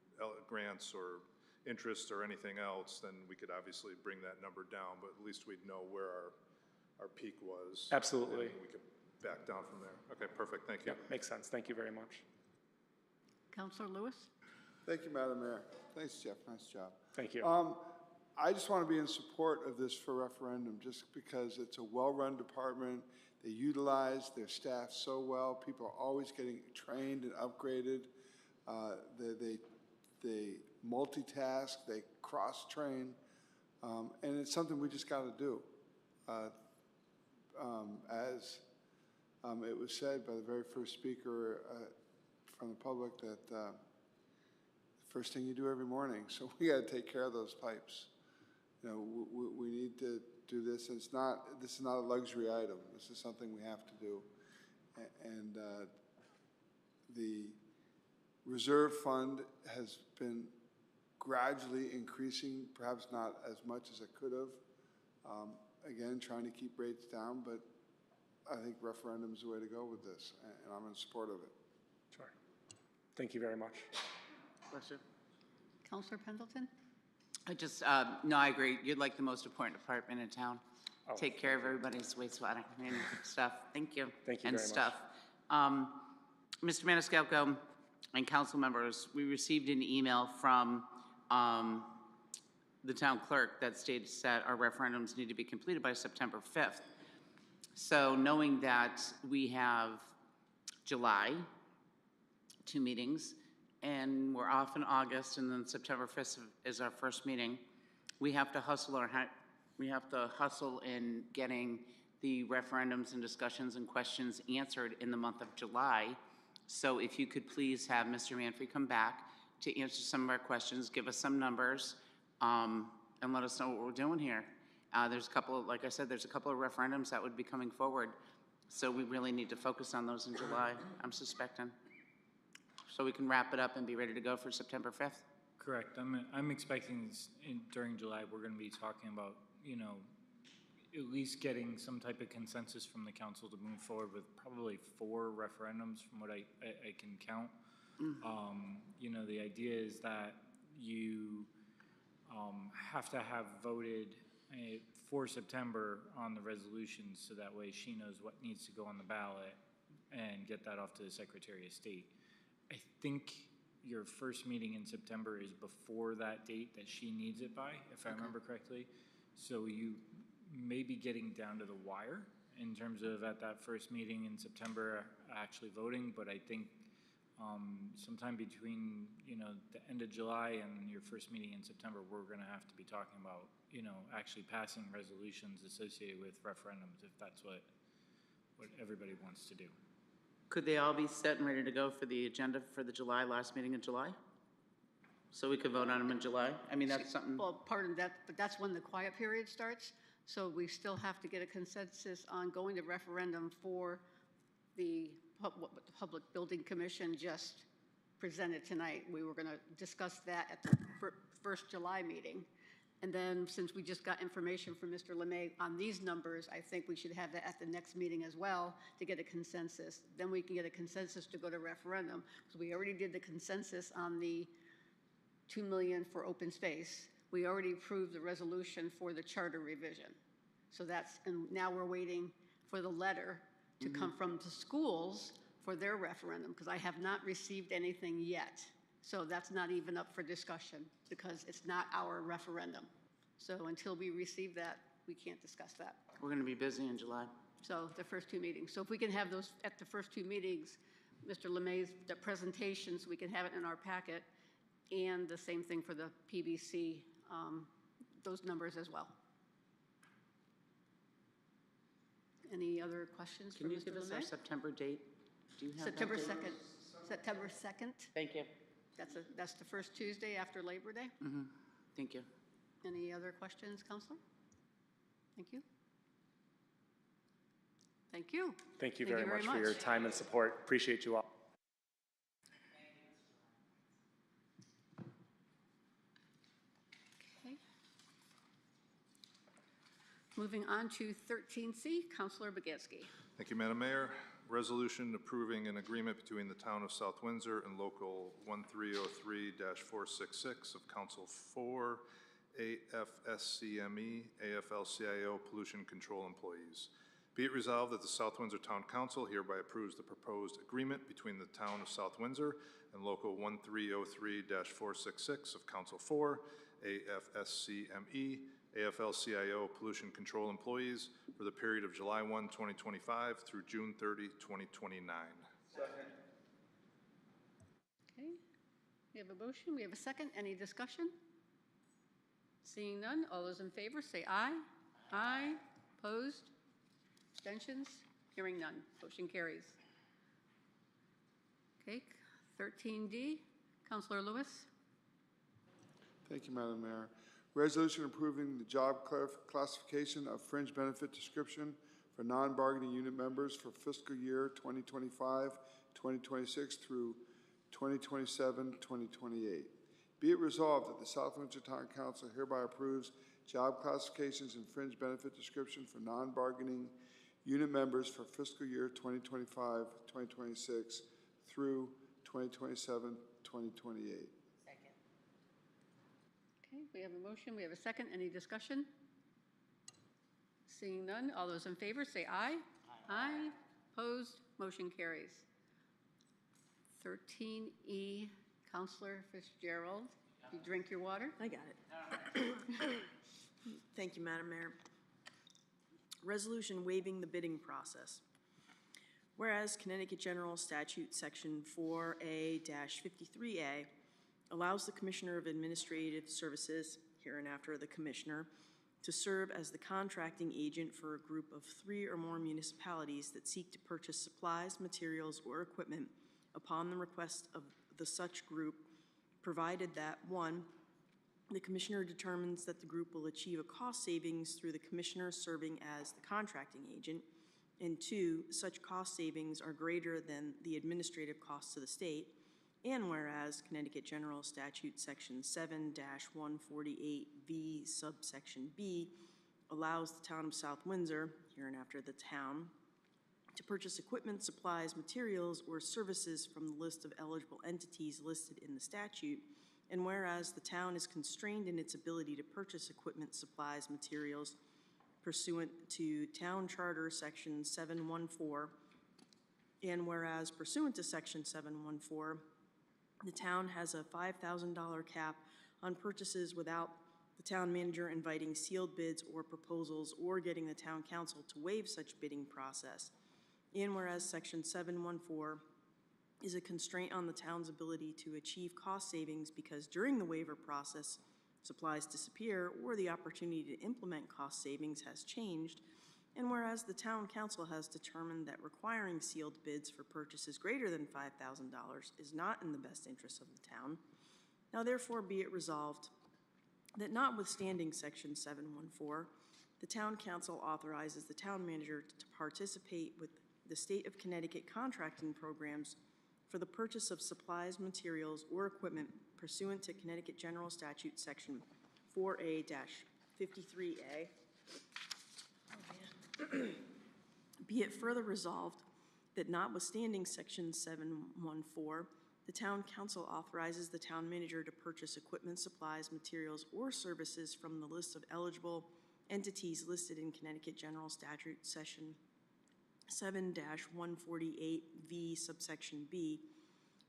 grants or interest or anything else, then we could obviously bring that number down, but at least we'd know where our peak was. Absolutely. And we could back down from there. Okay, perfect. Thank you. Yeah, makes sense. Thank you very much. Counselor Lewis? Thank you, Madam Mayor. Thanks, Jeff. Nice job. Thank you. I just want to be in support of this for referendum, just because it's a well-run department. They utilize their staff so well. People are always getting trained and upgraded. They multitask, they cross-train, and it's something we just got to do. As it was said by the very first speaker from the public, that the first thing you do every morning, so we got to take care of those pipes. We need to do this. And this is not a luxury item. This is something we have to do. And the reserve fund has been gradually increasing, perhaps not as much as it could have. Again, trying to keep rates down, but I think referendum is the way to go with this, and I'm in support of it. Sure. Thank you very much. Question? Counselor Pendleton? No, I agree. You're like the most important department in town. Oh, Take care of everybody's wastewater and stuff. Thank you. Thank you and very stuff. Mr. Maniscalco and council members, we received an email from the town clerk that states that our referendums need to be completed by September 5th. So knowing that we have July, 2 meetings, and we're off in August, and then September 5th is our first meeting, we have to hustle in getting the referendums and discussions and questions answered in the month of July. So if you could please have Mr. Manfrey come back to answer some of our questions, give us some numbers, and let us know what we're doing here. There's a couple, like I said, there's a couple of referendums that would be coming forward. So we really need to focus on those in July, I'm suspecting. So we can wrap it up and be ready to go for September 5th. Correct. I'm expecting during July, we're going to be talking about, at least getting some type of consensus from the council to move forward with probably 4 referendums from what I can count. The idea is that you have to have voted for September on the resolutions, so that way she knows what needs to go on the ballot and get that off to the Secretary of State. I think your first meeting in September is before that date that she needs it by, if I remember correctly. So you may be getting down to the wire in terms of at that first meeting in September actually voting, but I think sometime between the end of July and your first meeting in September, we're going to have to be talking about actually passing resolutions associated with referendums, if that's what everybody wants to do. Could they all be set and ready to go for the agenda for the last meeting in July? So we could vote on them in July? I mean, that's something. Well, pardon that, but that's when the quiet period starts. So we still have to get a consensus on going to referendum for what the Public Building Commission just presented tonight. We were going to discuss that at the first July meeting. And then, since we just got information from Mr. Lemay on these numbers, I think we should have that at the next meeting as well to get a consensus. Then we can get a consensus to go to referendum, because we already did the consensus on the 2 million for open space. We already approved the resolution for the charter revision. So that's, and now we're waiting for the letter to come from the schools for their referendum, because I have not received anything yet. So that's not even up for discussion, because it's not our referendum. So until we receive that, we can't discuss that. We're going to be busy in July. So the first two meetings. So if we can have those at the first two meetings, Mr. Lemay's the presentations, we can have it in our packet, and the same thing for the PBC, those numbers as well. Any other questions for Can you Mr. give us our Lemay? September date? Do you have that September date? 2nd. September 2nd. Thank you. That's the first Tuesday after Labor Day. Thank you. Any other questions, Counselor? Thank you. Thank you. Thank you very much for your time and support. Appreciate you all. Okay. Moving on to 13C, Counselor Boganski. Thank you, Madam Mayor. Resolution approving an agreement between the Town of South Windsor and Local 1303-466 of Council 4, AFSCME, AFL-CIO Pollution Control Employees. Be it resolved that the South Windsor Town Council hereby approves the proposed agreement between the Town of South Windsor and Local 1303-466 of Council 4, AFSCME, AFL-CIO Pollution Control Employees for the period of July 1, 2025 through June 30, 2029. Okay. We have a motion. We have a second. Any discussion? Seeing none, all those in favor say aye. Aye. Opposed? Abstentions? Hearing none. Motion carries. Okay, 13D, Councilor Lewis. Thank you, Madam Mayor. Resolution approving the job classification of fringe benefit description for non-bargaining unit members for fiscal year 2025, 2026 through 2027, 2028. Be it resolved that the South Windsor Town Council hereby approves job classifications and fringe benefit description for non-bargaining unit members for fiscal year 2025, 2026 through 2027, 2028. Okay, we have a motion. We have a second. Any discussion? Seeing none, all those in favor say aye. Aye. Opposed? Motion carries. 13E, Councilor Fitzgerald. You drink your water? I got it. Thank you, Madam Mayor. Resolution waiving the bidding process. Whereas Connecticut General Statute Section 4A-53A allows the Commissioner of Administrative Services, hereinafter the Commissioner, to serve as the contracting agent for a group of 3 or more municipalities that seek to purchase supplies, materials, or equipment upon the request of the such group, provided that 1, the Commissioner determines that the group will achieve a cost savings through the Commissioner serving as the contracting agent, and 2, such cost savings are greater than the administrative costs to the state, and whereas Connecticut General Statute Section 7-148V subsection B allows the Town of South Windsor, hereinafter the town, to purchase equipment, supplies, materials, or services from the list of eligible entities listed in the statute, and whereas the town is constrained in its ability to purchase equipment, supplies, materials pursuant to Town Charter Section 714, and whereas pursuant to Section 714, the town has a $5,000 cap on purchases without the town manager inviting sealed bids or proposals or getting the town council to waive such bidding process. And whereas Section 714 is a constraint on the town's ability to achieve cost savings because during the waiver process, supplies disappear or the opportunity to implement cost savings has changed, and whereas the town council has determined that requiring sealed bids for purchases greater than $5,000 is not in the best interest of the town, now therefore be it resolved that notwithstanding Section 714, the town council authorizes the town manager to participate with the state of Connecticut contracting programs for the purchase of supplies, materials, or equipment pursuant to Connecticut General Statute, Section 4A-53A. Be it further resolved that notwithstanding Section 714, the town council authorizes the town manager to purchase equipment, supplies, materials, or services from the list of eligible entities listed in Connecticut General Statute, Section 7-148V, subsection B.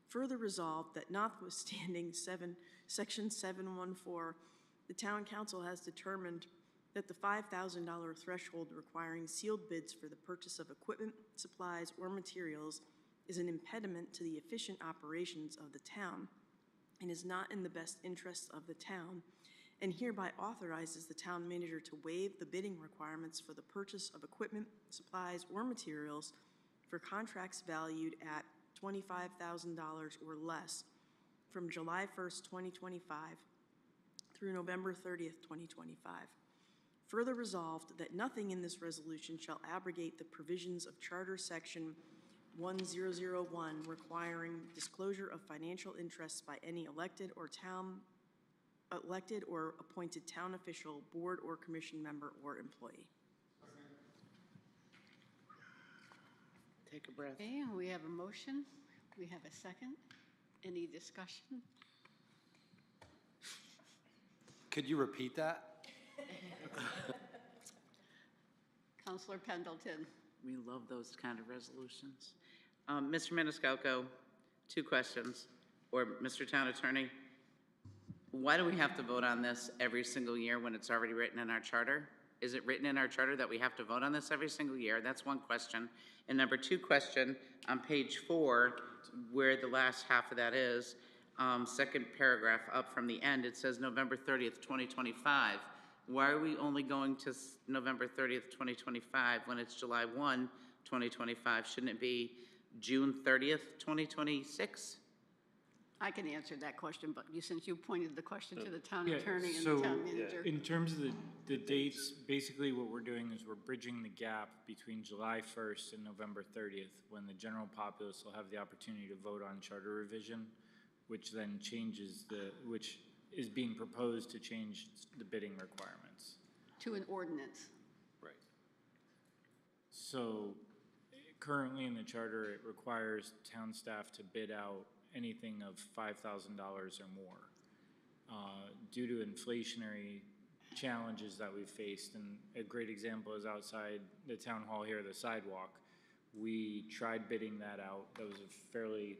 Further resolved that notwithstanding Section 714, the town council has determined that the $5,000 threshold requiring sealed bids for the purchase of equipment, supplies, or materials is an impediment to the efficient operations of the town and is not in the best interests of the town, and hereby authorizes the town manager to waive the bidding requirements for the purchase of equipment, supplies, or materials for contracts valued at $25,000 or less from July 1st, 2025 through November 30th, 2025. Further resolved that nothing in this resolution shall abrogate the provisions of Charter Section 1001 requiring disclosure of financial interests by any elected or appointed town official, board or commission member or employee. Take a breath. Okay, we have a motion. We have a second. Any discussion? Could you repeat that? Counselor Pendleton. We love those kind of resolutions. Mr. Maniscalco, 2 questions. Or Mr. Town Attorney, why do we have to vote on this every single year when it's already written in our charter? Is it written in our charter that we have to vote on this every single year? That's one question. And number 2 question, on page 4, where the last half of that is, second paragraph up from the end, it says November 30th, 2025. Why are we only going to November 30th, 2025 when it's July 1, 2025? Shouldn't it be June 30th, 2026? I can answer that question, but since you pointed the question to the town Yeah, attorney and so the town manager. in terms of the dates, basically what we're doing is we're bridging the gap between July 1st and November 30th, when the general populace will have the opportunity to vote on charter revision, which then changes which is being proposed to change the bidding requirements. To an ordinance. Right. So currently in the charter, it requires town staff to bid out anything of $5,000 or more. Due to inflationary challenges that we've faced, and a great example is outside the town hall here, the sidewalk. We tried bidding that out. That was a fairly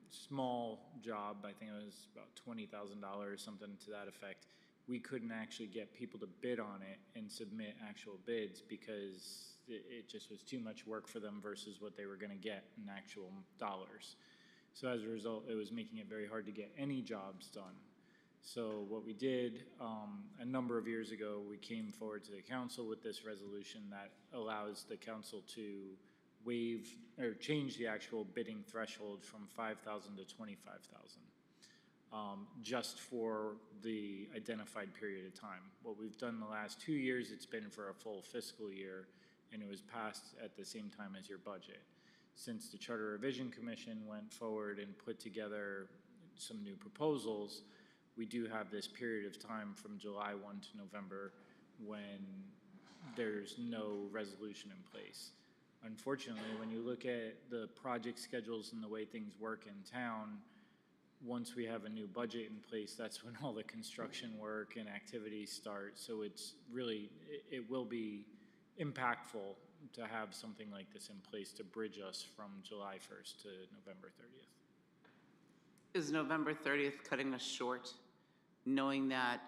small job. I think it was about $20,000, something to that effect. We couldn't actually get people to bid on it and submit actual bids because it just was too much work for them versus what they were going to get in actual dollars. So as a result, it was making it very hard to get any jobs done. So what we did a number of years ago, we came forward to the council with this resolution that allows the council to waive or change the actual bidding threshold from 5,000 to 25,000, just for the identified period of time. What we've done the last 2 years, it's been for a full fiscal year, and it was passed at the same time as your budget. Since the Charter Revision Commission went forward and put together some new proposals, we do have this period of time from July 1 to November when there's no resolution in place. Unfortunately, when you look at the project schedules and the way things work in town, once we have a new budget in place, that's when all the construction work and activities start. So it's really, it will be impactful to have something like this in place to bridge us from July 1st to November 30th. Is November 30th cutting us short, knowing that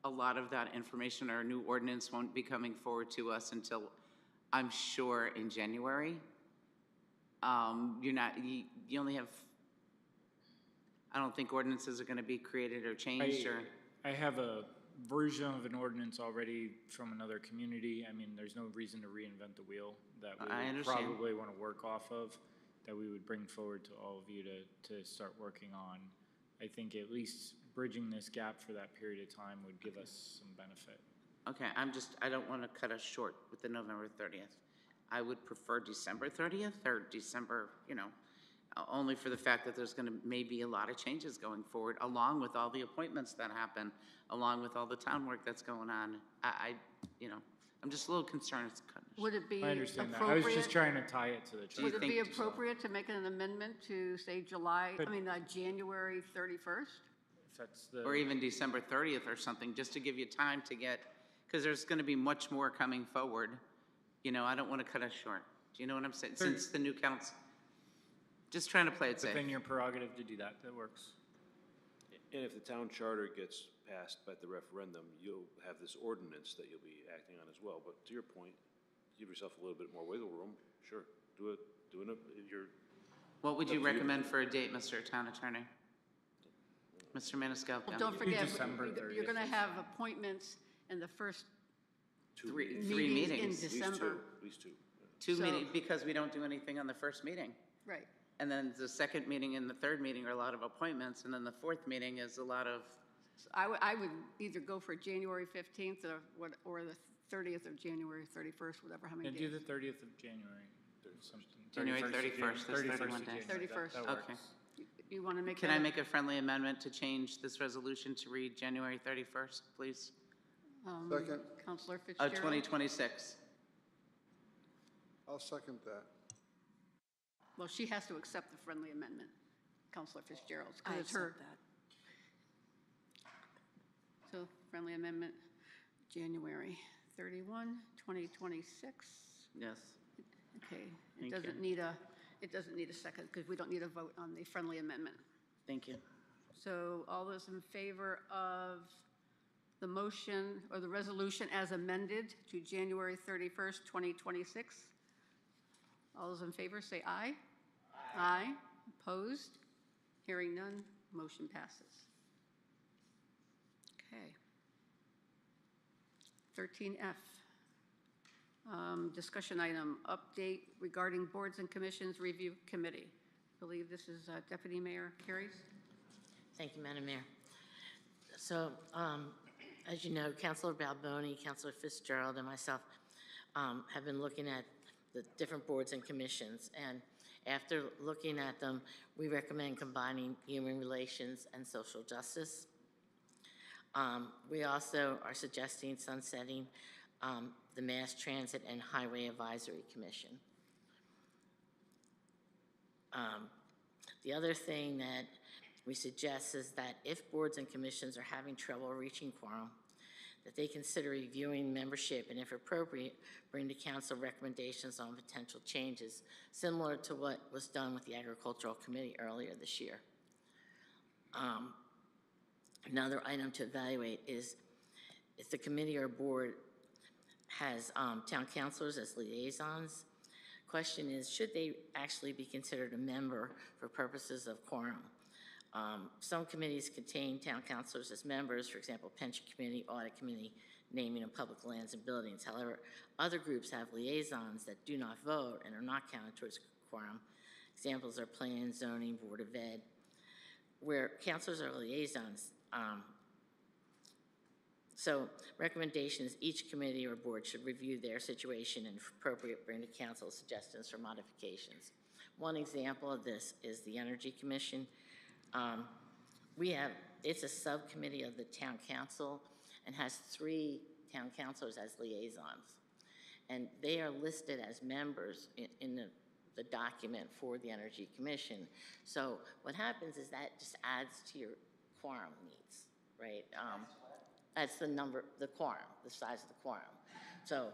a lot of that information or new ordinance won't be coming forward to us until, I'm sure, in January? You only have, I don't think ordinances are going to be created or changed or. I have a version of an ordinance already from another community. I mean, there's no reason to reinvent the wheel that we would probably want to work off of, that we would bring forward to all of you to start working on. I think at least bridging this gap for that period of time would give us some benefit. Okay, I don't want to cut us short with the November 30th. I would prefer December 30th or December, only for the fact that there's gonna maybe a lot of changes going forward, along with all the appointments that happen, along with all the town work that's going on. I'm just a little concerned it's cut. Would it be I understand that. I was just appropriate? trying to tie it to the Would it be traffic. appropriate to make an amendment to, say, January 31st? If that's the. Or even December 30th or something, just to give you time to get, because there's going to be much more coming forward. I don't want to cut us short. Do you know what I'm saying? Since the new council, just trying to play it safe. Within your prerogative to do that, that works. And if the town charter gets passed by the referendum, you'll have this ordinance that you'll be acting on as well. But to your point, give yourself a little bit more wiggle room. Sure, do it. What would you recommend for a date, Mr. Town Attorney? Mr. Maniscalco? Well, don't forget, December you're going to have appointments in the first Three meetings in meetings. December. At least two. Two So- meetings, because we don't do anything on the first meeting. Right. And then the second meeting and the third meeting are a lot of appointments, and then the fourth meeting is a lot of, So I would either go for January 15th or the 30th of January 31st, whatever, how many And do days? the 30th of January. Something. January 31st of 31st, there's 31st 31 of days. January. 31st. That Okay. works. You want to make Can that? I make a friendly amendment to change this resolution to read January 31st, please? Second. Counselor Fitzgerald? 2026. I'll second that. Well, she has to accept the friendly amendment, Counselor Fitzgerald, I because it's her. accept that. So friendly amendment, January 31, 2026. Yes. Okay. Thank It doesn't need a second because we don't need a vote on the friendly amendment. Thank you. So all those in favor of the motion or the resolution as amended to January 31st, 2026? All those in favor say aye. Aye. Opposed? Hearing none, motion passes. Okay. 13F, discussion item, update regarding boards and commissions review committee. I believe this is Deputy Mayor Carey's. Thank you, Madam Mayor. So, as you know, Councilor Balboni, Councilor Fitzgerald, and myself have been looking at the different boards and commissions. And after looking at them, we recommend combining human relations and social justice. We also are suggesting sunsetting the Mass Transit and Highway Advisory Commission. The other thing that we suggest is that if boards and commissions are having trouble reaching quorum, that they consider reviewing membership and, if appropriate, bring to council recommendations on potential changes, similar to what was done with the Agricultural Committee earlier this year. Another item to evaluate is if the committee or board has town councilors as liaisons. Question is, should they actually be considered a member for purposes of quorum? Some committees contain town councilors as members, for example, Pension Committee, Audit Committee, Naming of Public Lands and Buildings. However, other groups have liaisons that do not vote and are not counted towards quorum. Examples are Plan, Zoning, Board of Ed, where councilors are liaisons. So recommendations, each committee or board should review their situation and if appropriate, bring to council suggestions for modifications. One example of this is the Energy Commission. It's a subcommittee of the town council and has 3 town councilors as liaisons. And they are listed as members in the document for the Energy Commission. So what happens is that just adds to your quorum needs, right? That's the number, the quorum, the size of the quorum. So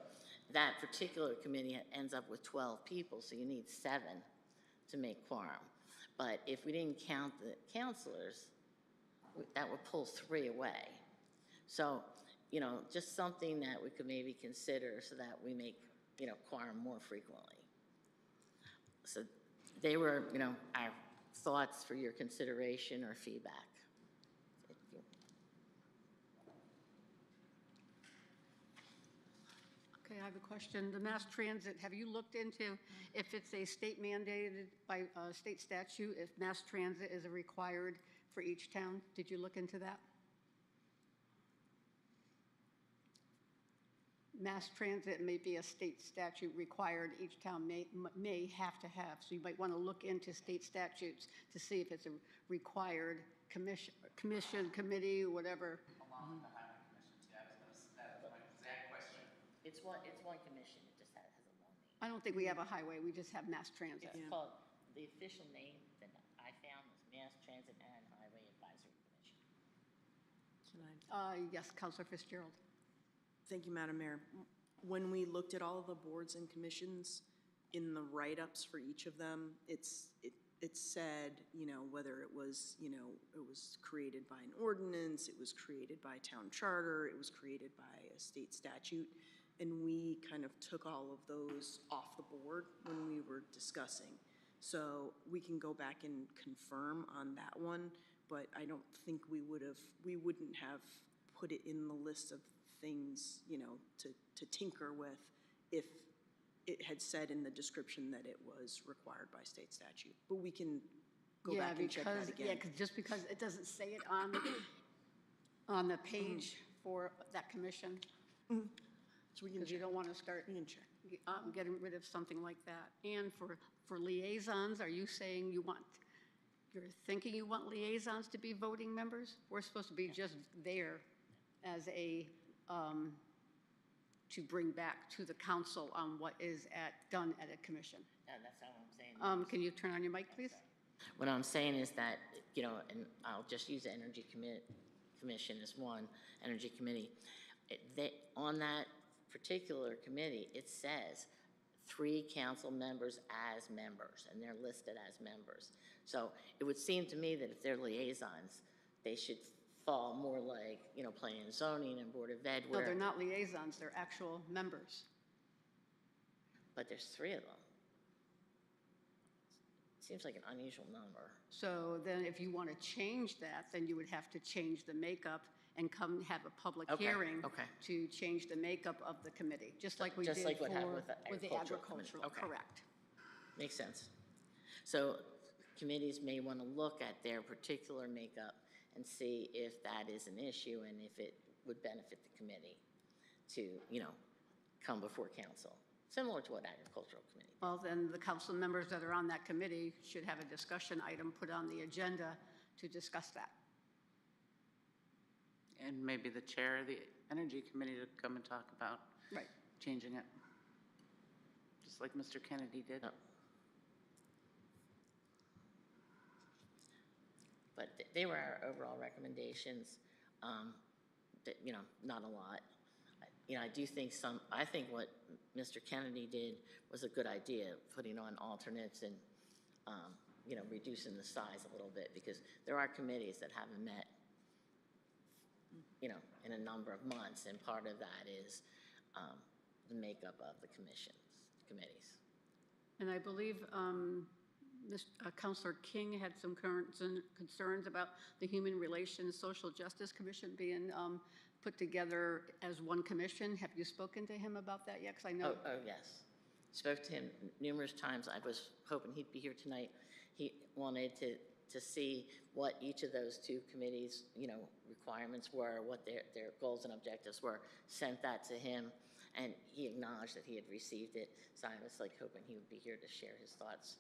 that particular committee ends up with 12 people, so you need 7 to make quorum. But if we didn't count the councilors, that would pull 3 away. So, just something that we could maybe consider so that we make, quorum more frequently. So they were, our thoughts for your consideration or feedback. Thank you. Okay, I have a question. The mass transit, have you looked into if it's a state mandated by state statute, if mass transit is required for each town? Did you look into that? mass transit may be a state statute required, each town may have to have. So you might want to look into state statutes to see if it's a required commission, committee, whatever. Along with the highway commission, too. That was my exact question. It's one commission, it just has a long name. I don't think we have a highway, we just have mass transit. It's called, the official name that I found was Mass Transit and Highway Advisory Commission. Yes, Councilor Fitzgerald. Thank you, Madam Mayor. When we looked at all of the boards and commissions, in the write-ups for each of them, it said, you know, whether it was, you know, it was created by an ordinance, it was created by a town charter, it was created by a state statute, and we kind of took all of those off the board when we were discussing. So we can go back and confirm on that one, but I don't think we wouldn't have put it in the list of things, you know, to tinker with if it had said in the description that it was required by state statute. But we can go back and check that again. Yeah, just because it doesn't say it on the page for that commission. So we can Because you don't want to start getting rid of something like that. And for liaisons, are you saying you're thinking you want liaisons to be voting members? We're supposed to be just there as a, to bring back to the council on what is done at a commission. That's not what I'm saying. Can you turn on your mic, please? What I'm saying is that, you know, and I'll just use the Energy Commission as one, Energy Committee. On that particular committee, it says 3 council members as members, and they're listed as members. So it would seem to me that if they're liaisons, they should fall more like, you know, planning and zoning and Board of Ed, No, where, they're not liaisons, they're actual members. but there's 3 of them. Seems like an unusual number. So then if you want to change that, then you would have to change the makeup and come have a public Okay, hearing okay. to change the makeup of the committee, just like we Just did like what happened with the Agricultural Committee. agricultural, Okay. correct. Makes sense. So committees may want to look at their particular makeup and see if that is an issue and if it would benefit the committee to, you know, come before council, similar to what agricultural committee. Well, then the council members that are on that committee should have a discussion item put on the agenda to discuss that. And maybe the chair of the Energy Committee to come and talk about Right. changing it, just like Mr. Kennedy did. But they were our overall recommendations, that, you know, not a lot. You know, I do think I think what Mr. Kennedy did was a good idea, putting on alternates and, you know, reducing the size a little bit, because there are committees that haven't met, you know, in a number of months, and part of that is the makeup of the committees. And I believe Councilor King had some concerns about the Human Relations Social Justice Commission being put together as one commission. Have you spoken to him about that yet? 'Cause I know. Oh, yes. Spoke to him numerous times. I was hoping he'd be here tonight. He wanted to see what each of those 2 committees, you know, requirements were, what their goals and objectives were, sent that to him, and he acknowledged that he had received it. So I was like hoping he would be here to share his thoughts,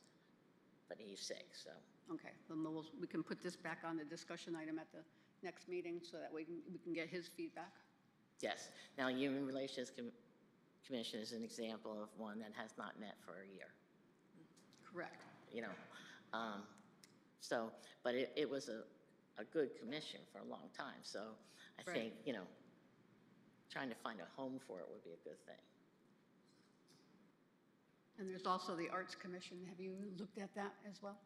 but he's sick, so. Okay, then we can put this back on the discussion item at the next meeting so that we can get his feedback. Yes. Now, Human Relations Commission is an example of one that has not met for a year. Correct. You know, so, but it was a good commission for a long time, so I Right. think, you know, trying to find a home for it would be a good thing. And there's also the Arts Commission. Have you looked at that as well?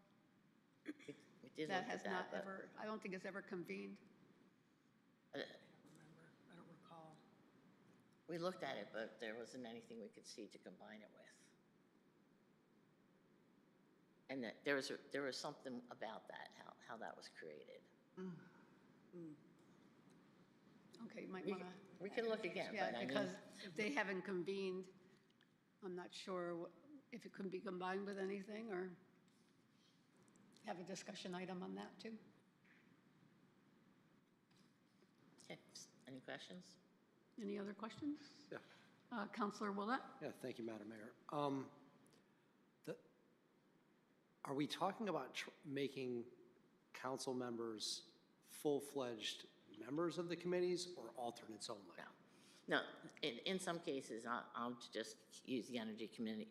We did That look has at that, not but ever, I don't think it's ever convened. I don't recall. we looked at it, but there wasn't anything we could see to combine it with. And that there was something about that, how that was created. Okay, you might We- want to. we can look again, Yeah, but I mean- because if they haven't convened, I'm not sure if it could be combined with anything or have a discussion item on that too. Okay, any questions? Any other questions? Yeah. Counselor Willett? Yeah, thank you, Madam Mayor. Are we talking about making council members full-fledged members of the committees or alternates only? No, in some cases, I'll just use the Energy Committee.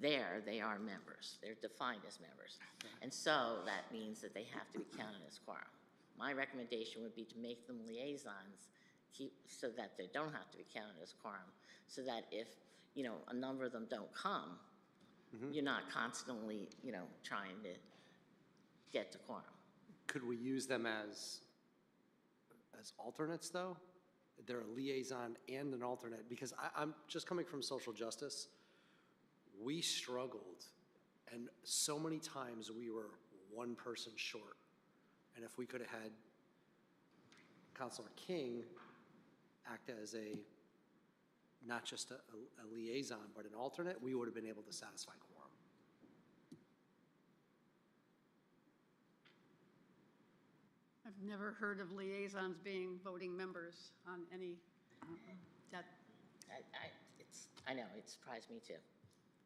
There, they are members. They're defined as members. And so that means that they have to be counted as quorum. My recommendation would be to make them liaisons so that they don't have to be counted as quorum, so that if, a number of them don't come, you're not constantly, trying to get to quorum. Could we use them as alternates, though? They're a liaison and an alternate, because I'm just coming from social justice. We struggled, and so many times we were one person short. And if we could have had Councilor King act as not just a liaison, but an alternate, we would have been able to satisfy quorum. I've never heard of liaisons being voting members on any, that, I know, it surprised me too,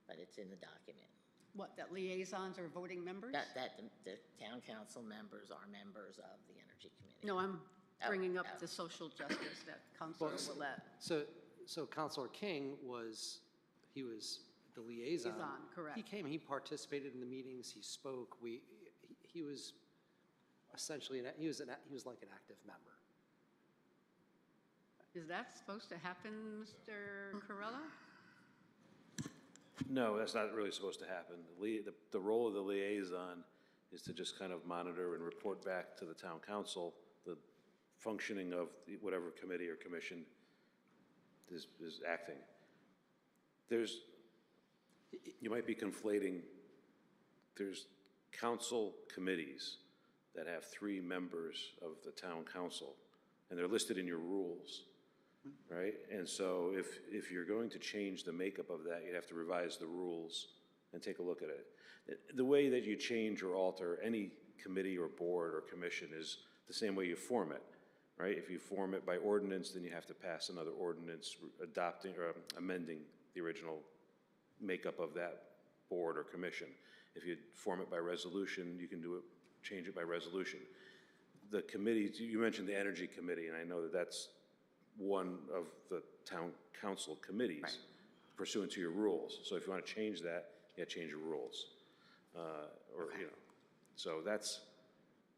but it's in the document. what, that liaisons are voting members? That the town council members are members of the Energy Committee. No, I'm bringing up the social justice that Counselor Willett. So Councilor King was the liaison. Liaison, correct. He came, he participated in the meetings, he spoke, he was essentially, he was like an active member. Is that supposed to happen, Mr. Corella? No, that's not really supposed to happen. The role of the liaison is to just kind of monitor and report back to the town council the functioning of whatever committee or commission is acting. You might be conflating, there's council committees that have 3 members of the town council, and they're listed in your rules, right? And so if you're going to change the makeup of that, you'd have to revise the rules and take a look at it. The way that you change or alter any committee or board or commission is the same way you form it, right? If you form it by ordinance, then you have to pass another ordinance adopting or amending the original makeup of that board or commission. If you form it by resolution, you can change it by resolution. The committees, you mentioned the Energy Committee, and I know that that's one of the town council committees pursuant to your rules. So if you want to change that, you have to change your rules. So that's,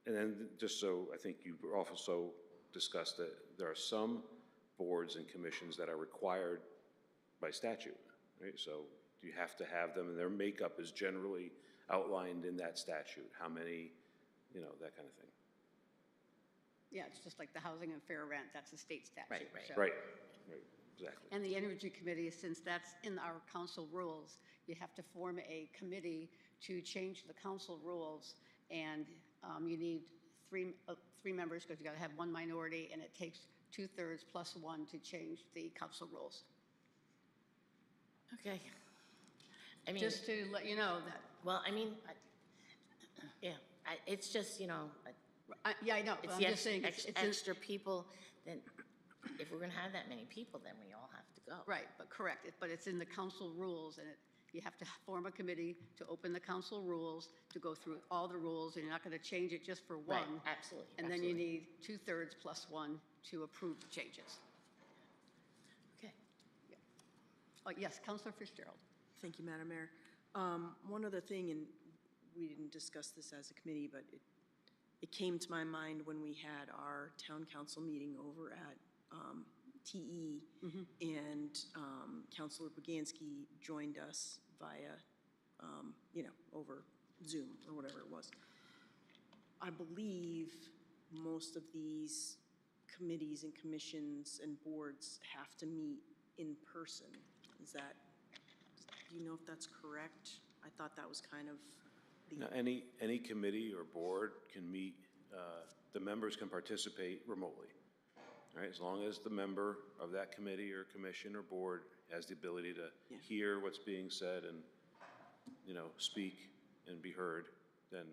and then just so I think you also discussed that there are some boards and commissions that are required by statute, right? So you have to have them, and their makeup is generally outlined in that statute, how many, that kind of thing. Yeah, it's just like the housing and fair rent, that's a state statute. so- Right, exactly. And the Energy Committee, since that's in our council rules, you have to form a committee to change the council rules, and you need three members, because you got to have 1 minority, and it takes 2/3 plus 1 to change the council rules. Okay. I mean, Just to let you know that. well, I mean, it's just, Yeah, I know, but it's I'm the just saying. it's in- extra people, then if we're gonna have that many people, then we all have to go. Right, but correct, but it's in the council rules, and you have to form a committee to open the council rules, to go through all the rules, and you're not going to change it just for Right, one. absolutely, And then you absolutely. need 2/3 plus 1 to approve the changes. Okay. Oh, yes, Councilor Fitzgerald. Thank you, Madam Mayor. One other thing, and we didn't discuss this as a committee, but it came to my mind when we had our town council meeting over at TE, and Councilor Boganski joined us via, over Zoom or whatever it was. I believe most of these committees and commissions and boards have to meet in person. Do you know if that's correct? I thought that was kind of Now, any committee or board can meet, the members can participate remotely, right? As long as the member of that committee or commission or board has the ability to hear what's being said and, speak and be heard, then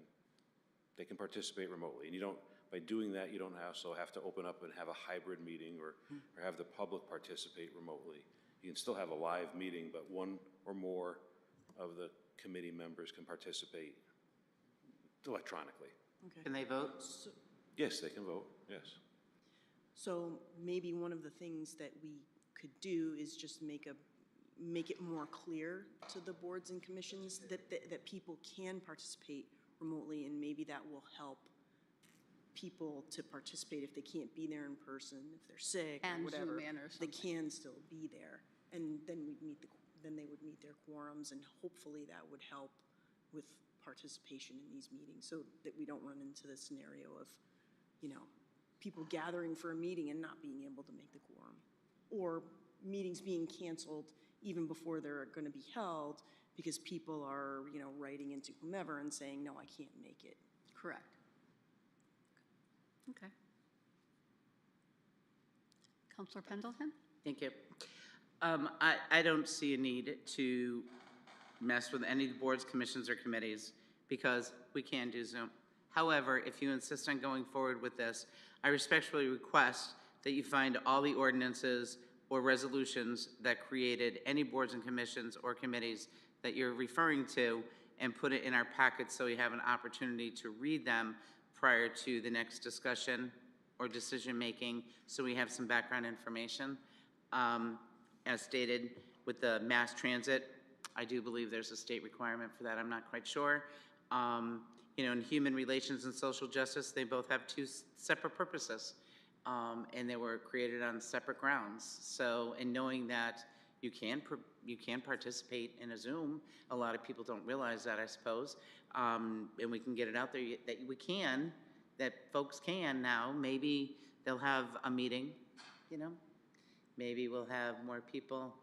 they can participate remotely. And by doing that, you don't also have to open up and have a hybrid meeting or have the public participate remotely. You can still have a live meeting, but one or more of the committee members can participate electronically. Okay. Can they vote? Yes, they can vote, yes. So maybe one of the things that we could do is just make it more clear to the boards and commissions that people can participate remotely, and maybe that will help people to participate if they can't be there in person, if they're sick or And whatever. Zoom in or They something. can still be there, and then then they would meet their quorums, and hopefully that would help with participation in these meetings, so that we don't run into the scenario of, people gathering for a meeting and not being able to make the quorum, or meetings being canceled even before they're going to be held because people are, writing into whomever and saying, no, I can't make it. Correct. Okay. Counselor Pendleton? Thank you. I don't see a need to mess with any boards, commissions, or committees because we can do Zoom. However, if you insist on going forward with this, I respectfully request that you find all the ordinances or resolutions that created any boards and commissions or committees that you're referring to and put it in our packet so we have an opportunity to read them prior to the next discussion or decision-making, so we have some background information. As stated with the mass transit, I do believe there's a state requirement for that. I'm not quite sure. In human relations and social justice, they both have two separate purposes, and they were created on separate grounds. So, in knowing that you can participate in a Zoom, a lot of people don't realize that, I suppose, and we can get it out there that folks can now. Maybe they'll have a meeting, Maybe we'll have more people,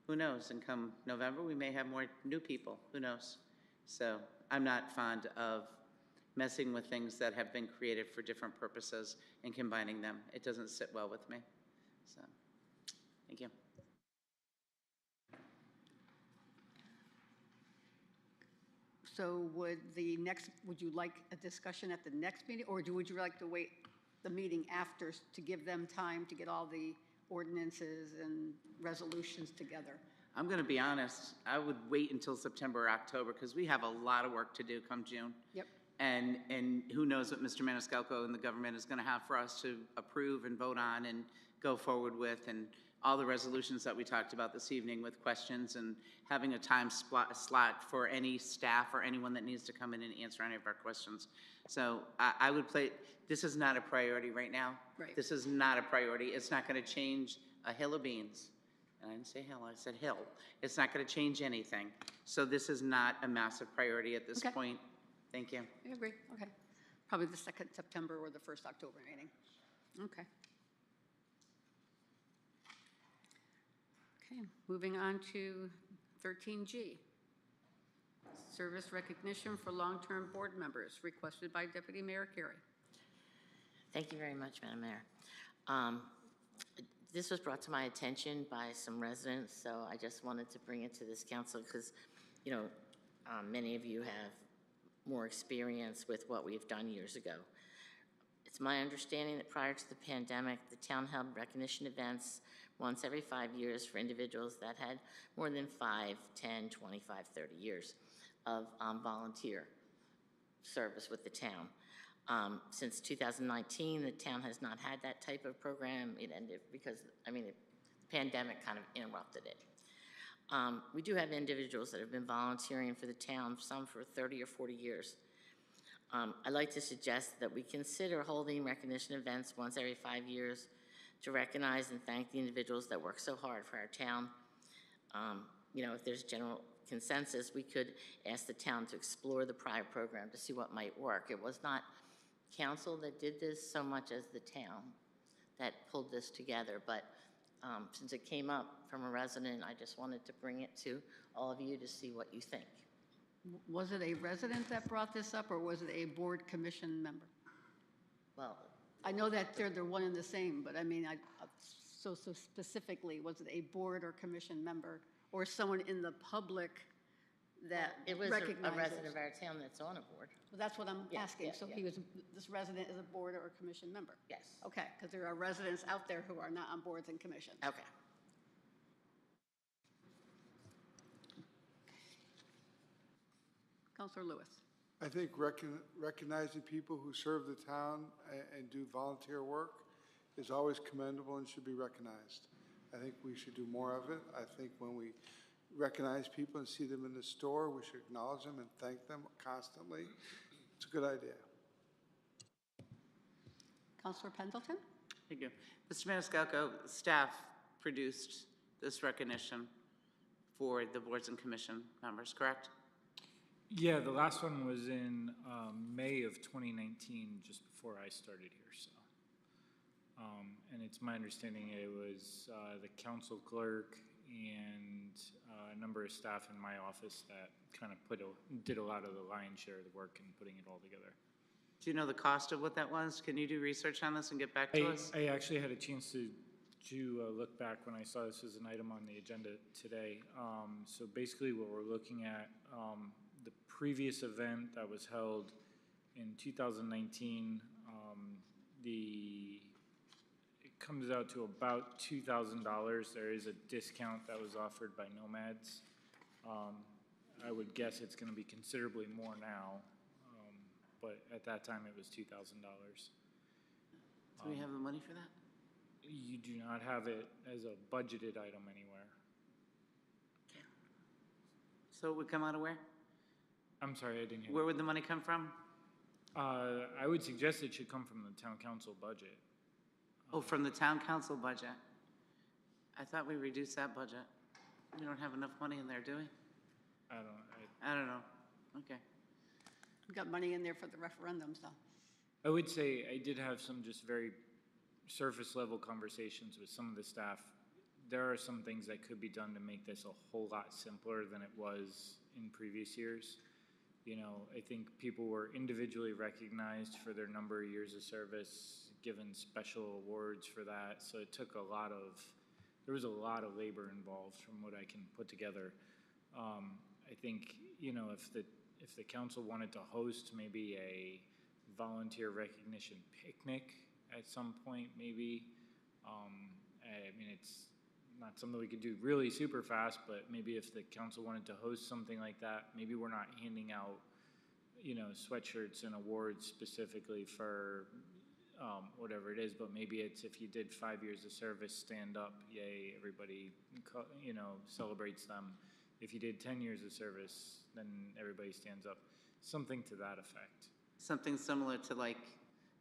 who knows, and come November, we may have more new people, who knows? So I'm not fond of messing with things that have been created for different purposes and combining them. It doesn't sit well with me. So, thank you. So would you like a discussion at the next meeting, or would you like to wait the meeting after to give them time to get all the ordinances and resolutions together? I'm going to be honest, I would wait until September or October because we have a lot of work to do come June. Yep. And who knows what Mr. Maniscalco and the government is going to have for us to approve and vote on and go forward with, and all the resolutions that we talked about this evening with questions and having a time slot for any staff or anyone that needs to come in and answer any of our questions. So I would this is not a priority right now. Right. This is not a priority. It's not going to change a hill of beans. And I didn't say hill, I said hill. It's not going to change anything. So this is not a massive priority at this point. Thank you. I agree. Okay. Probably the 2nd September or the 1st October meeting. Okay. Okay, moving on to 13G. Service recognition for long-term board members, requested by Deputy Mayor Carey. Thank you very much, Madam Mayor. This was brought to my attention by some residents, so I just wanted to bring it to this council because, many of you have more experience with what we've done years ago. It's my understanding that prior to the pandemic, the town held recognition events once every 5 years for individuals that had more than 5, 10, 25, 30 years of volunteer service with the town. Since 2019, the town has not had that type of program. It ended because, the pandemic kind of interrupted it. We do have individuals that have been volunteering for the town, some for 30 or 40 years. I'd like to suggest that we consider holding recognition events once every 5 years to recognize and thank the individuals that work so hard for our town. If there's general consensus, we could ask the town to explore the prior program to see what might work. It was not council that did this so much as the town that pulled this together, but since it came up from a resident, I just wanted to bring it to all of you to see what you think. Was it a resident that brought this up, or was it a board commission member? Well, I know that they're one and the same, but so specifically, was it a board or commission member, or someone in the public that it was recognizes? a resident of our town that's on a board. Well, that's what I'm Yeah, asking. yeah, So yeah. this resident is a board or a commission member? Yes. Okay, because there are residents out there who are not on boards and commissions. Okay. Counselor Lewis. I think recognizing people who serve the town and do volunteer work is always commendable and should be recognized. I think we should do more of it. I think when we recognize people and see them in the store, we should acknowledge them and thank them constantly. It's a good idea. Counselor Pendleton? Thank you. Mr. Maniscalco, staff produced this recognition for the boards and commission members, correct? Yeah, the last one was in May of 2019, just before I started here, so. And it's my understanding it was the council clerk and a number of staff in my office that kind of did a lot of the lion's share of the work in putting it all together. Do you know the cost of what that was? Can you do research on this and get back to us? I actually had a chance to look back when I saw this as an item on the agenda today. So basically what we're looking at, the previous event that was held in 2019, it comes out to about $2,000. There is a discount that was offered by Nomads. I would guess it's going to be considerably more now, but at that time it was $2,000. Do we have the money for that? You do not have it as a budgeted item anywhere. So it would come out of where? I'm sorry, I didn't hear. Where would the money come from? I would suggest it should come from the town council budget. Oh, from the town council budget. I thought we reduced that budget. We don't have enough money in there, do we? I don't know. Okay. We've got money in there for the referendum, so. I would say I did have some just very surface level conversations with some of the staff. There are some things that could be done to make this a whole lot simpler than it was in previous years. You know, I think people were individually recognized for their number of years of service, given special awards for that. So it took there was a lot of labor involved from what I can put together. I think, you know, if the council wanted to host maybe a volunteer recognition picnic at some point, maybe. I mean, it's not something we could do really super fast, but maybe if the council wanted to host something like that, maybe we're not handing out, you know, sweatshirts and awards specifically for whatever it is, but maybe it's if you did 5 years of service, stand up, yay, everybody, you know, celebrates them. If you did 10 years of service, then everybody stands up. Something to that effect. Something similar to like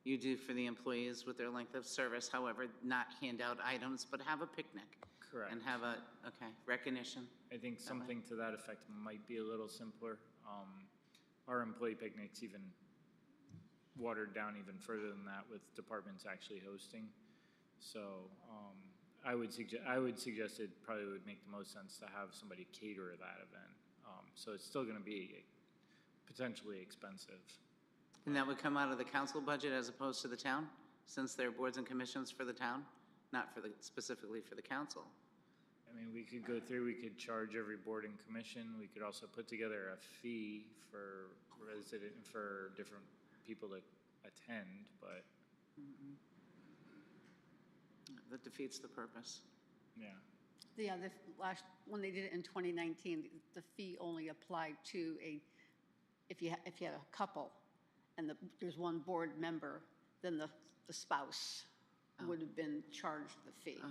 you do for the employees with their length of service, however, not hand out items, but have a picnic. Correct. And have recognition. I think something to that effect might be a little simpler. Our employee picnics even watered down even further than that with departments actually hosting. So I would suggest it probably would make the most sense to have somebody cater that event. So it's still going to be potentially expensive. And that would come out of the council budget as opposed to the town, since they're boards and commissions for the town, not for specifically for the council. I mean, we could go through, we could charge every board and commission. We could also put together a fee for different people to attend, but. That defeats the purpose. Yeah, when they did it in 2019, the fee only applied to if you had a couple and there's one board member, then the spouse would have been charged the fee.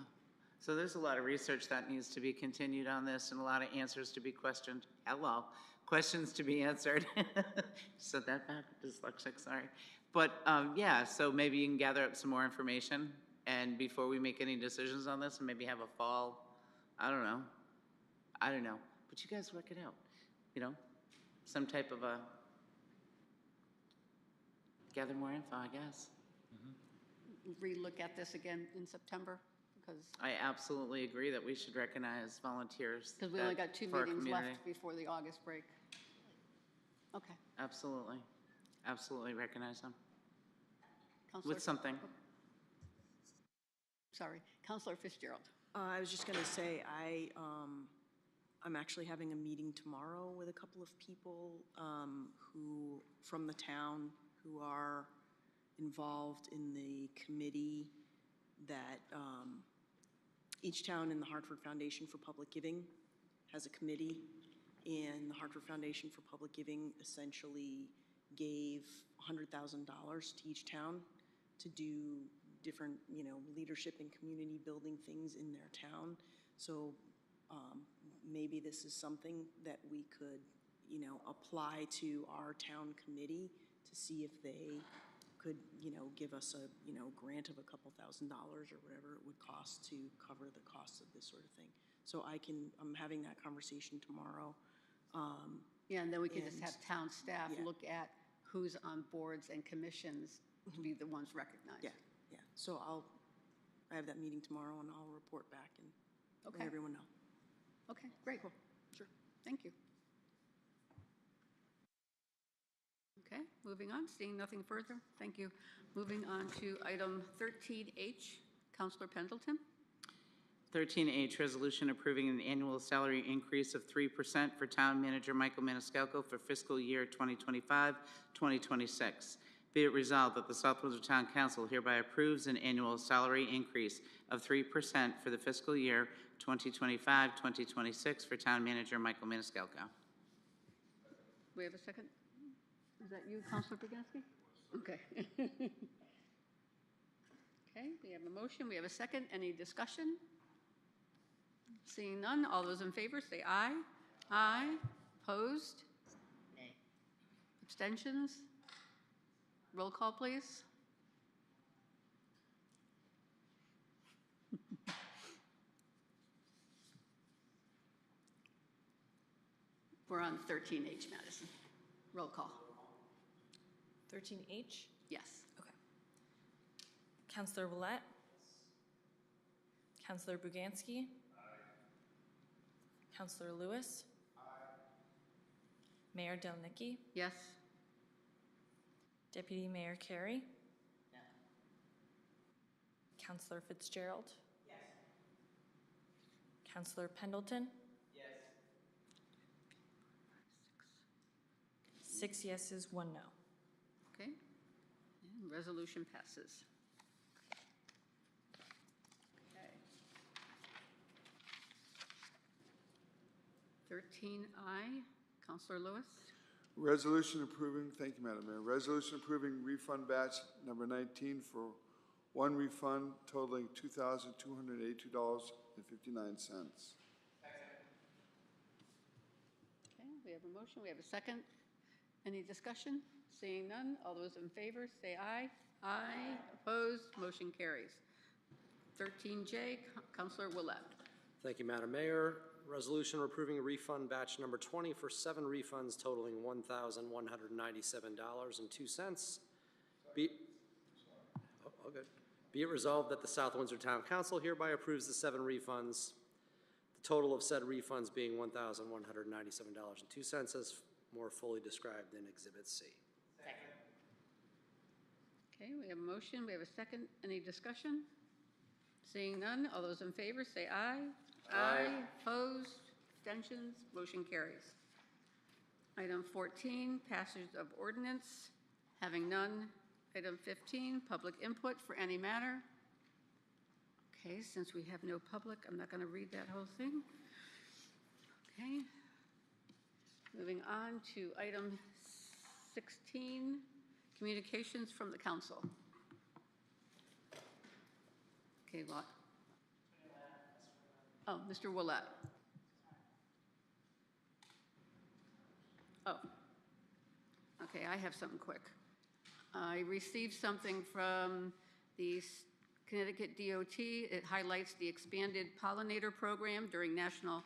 So there's a lot of research that needs to be continued on this and a lot of answers to be questioned. Questions to be answered. Said that bad, dyslexic, sorry. But yeah, so maybe you can gather up some more information and before we make any decisions on this and maybe have a fall, I don't know, but you guys work it out, you know, some type of gather more info, I guess. Relook at this again in September, because. I absolutely agree that we should recognize volunteers. Because we only got 2 for our meetings community. left before the August break. Okay. Absolutely. Absolutely recognize them. Counselor- With something. Sorry, Counselor Fitzgerald. I was just going to say, I'm actually having a meeting tomorrow with a couple of people who, from the town, who are involved in the committee that each town in the Hartford Foundation for Public Giving has a committee, and the Hartford Foundation for Public Giving essentially gave $100,000 to each town to do different, leadership and community building things in their town. So maybe this is something that we could, apply to our town committee to see if they could, give us a, grant of a couple $1,000s or whatever it would cost to cover the costs of this sort of thing. So I'm having that conversation tomorrow. Yeah, and then we can just have town staff Yeah. look at who's on boards and commissions to be the ones recognized. Yeah, yeah. So I have that meeting tomorrow, and I'll report back and Okay. let everyone know. Okay, great. Sure. Thank you. Okay, moving on, seeing nothing further. Thank you. Moving on to item 13H, Counselor Pendleton. 13H, resolution approving an annual salary increase of 3% for Town Manager Michael Maniscalco for fiscal year 2025-2026. Be it resolved that the South Windsor Town Council hereby approves an annual salary increase of 3% for the fiscal year 2025-2026 for Town Manager Michael Maniscalco. We have a second? Is that you, Counselor Burganski? Okay. Okay, we have a motion, we have a second. Any discussion? Seeing none, all those in favor say aye. Aye. Opposed? Nay. Abstentions? Roll call, please. We're on 13H, Madison. Roll call. 13H? Yes. Okay. Counselor Willett? Counselor Buganski? Counselor Lewis? Mayor Delnicki? Yes. Deputy Mayor Carey? Counselor Fitzgerald? Yes. Counselor Pendleton? Yes. 6 yeses, 1 no. Okay. And resolution passes. Okay. 13I, Counselor Lewis. Resolution approving, thank you, Madam Mayor. Resolution approving refund batch number 19 for one refund totaling $2,282.59. Okay, we have a motion, we have a second. Any discussion? Seeing none, all those in favor say aye. Aye. Opposed, motion carries. 13J, Counselor Willett. Thank you, Madam Mayor. Resolution approving refund batch number 20 for 7 refunds totaling $1,197.02. Good. Be it resolved that the South Windsor Town Council hereby approves the 7 refunds, the total of said refunds being $1,197.02 as more fully described in Exhibit C. Okay, we have a motion, we have a second. Any discussion? Seeing none, all those in favor say aye. Aye. Opposed, abstentions, motion carries. Item 14, passage of ordinance. Having none. Item 15, public input for any matter. Okay, since we have no public, I'm not going to read that whole thing. Okay. Moving on to item 16, communications from the council. Okay, what? Oh, Mr. Willett. Oh. Okay, I have something quick. I received something from the Connecticut DOT. It highlights the expanded pollinator program during National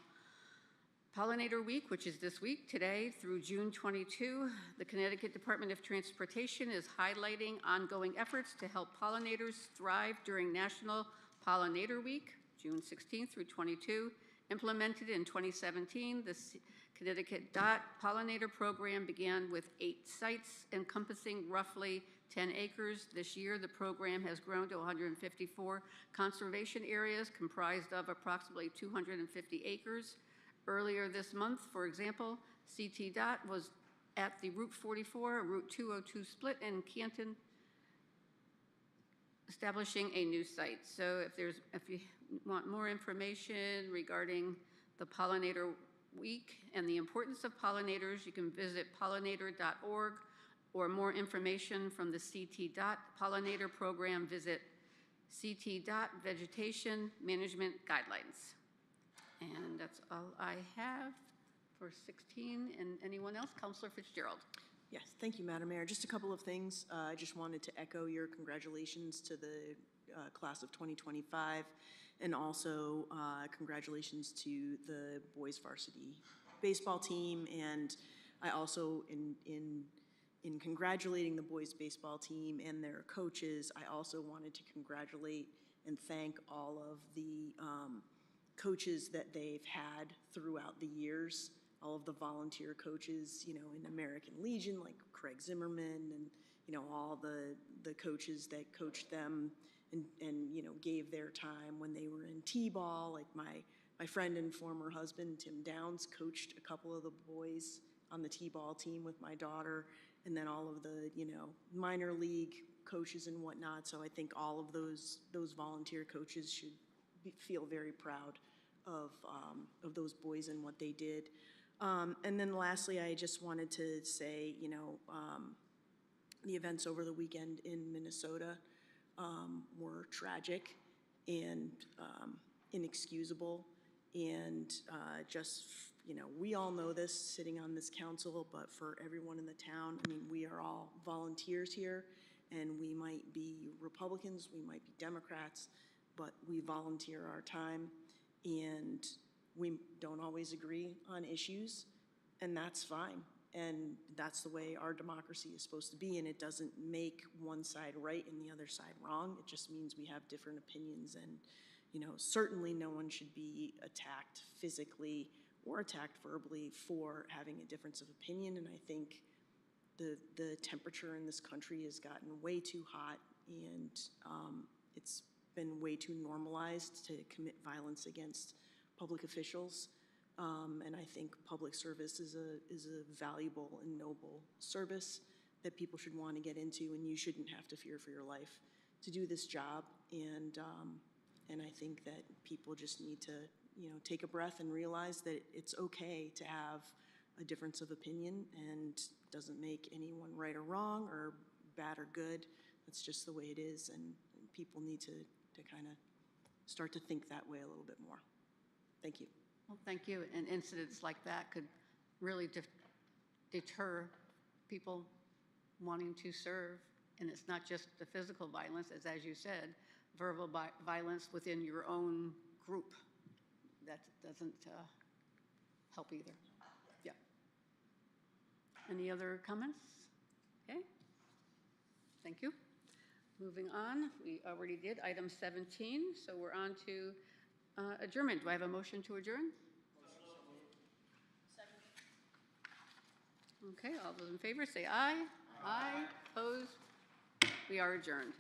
Pollinator Week, which is this week, today through June 22. The Connecticut Department of Transportation is highlighting ongoing efforts to help pollinators thrive during National Pollinator Week, June 16 through 22. Implemented in 2017, the Connecticut DOT pollinator program began with 8 sites encompassing roughly 10 acres. This year, the program has grown to 154 conservation areas comprised of approximately 250 acres. Earlier this month, for example, CT DOT was at the Route 44, Route 202 split in Canton, establishing a new site. So if you want more information regarding the pollinator week and the importance of pollinators, you can visit pollinator.org, or more information from the CT Pollinator Program, visit CT Vegetation Management Guidelines. And that's all I have for 16. And anyone else? Councilor Fitzgerald. Yes, thank you, Madam Mayor. Just a couple of things. I just wanted to echo your congratulations to the class of 2025, and also congratulations to the boys varsity baseball team. And I also, in congratulating the boys baseball team and their coaches, I also wanted to congratulate and thank all of the coaches that they've had throughout the years. All of the volunteer coaches, you know, in American Legion, like Craig Zimmerman, and, you know, all the coaches that coached them and, you know, gave their time when they were in T-ball. Like my friend and former husband, Tim Downs, coached a couple of the boys on the T-ball team with my daughter, and then all of the, you know, minor league coaches and whatnot. So I think all of those volunteer coaches should feel very proud of those boys and what they did. And then lastly, I just wanted to say, you know, the events over the weekend in Minnesota were tragic and inexcusable. And just, you know, we all know this sitting on this council, but for everyone in the town, I mean, we are all volunteers here, and we might be Republicans, we might be Democrats, but we volunteer our time, and we don't always agree on issues, and that's fine. And that's the way our democracy is supposed to be, and it doesn't make one side right and the other side wrong. It just means we have different opinions, and, you know, certainly no one should be attacked physically or attacked verbally for having a difference of opinion. And I think the temperature in this country has gotten way too hot, and it's been way too normalized to commit violence against public officials, and I think public service is a valuable and noble service that people should want to get into, and you shouldn't have to fear for your life to do this job. And I think that people just need to, you know, take a breath and realize that it's okay to have a difference of opinion, and doesn't make anyone right or wrong or bad or good. That's just the way it is, and people need to kind of start to think that way a little bit more. Thank you. Well, thank you. And incidents like that could really deter people wanting to serve. And it's not just the physical violence, as you said, verbal violence within your own group. That doesn't help either. Yeah. Any other comments? Okay. Thank you. Moving on, we already did item 17, so we're on to adjournment. Do I have a motion to adjourn? Okay, all those in favor say aye. Aye. Opposed? We are adjourned.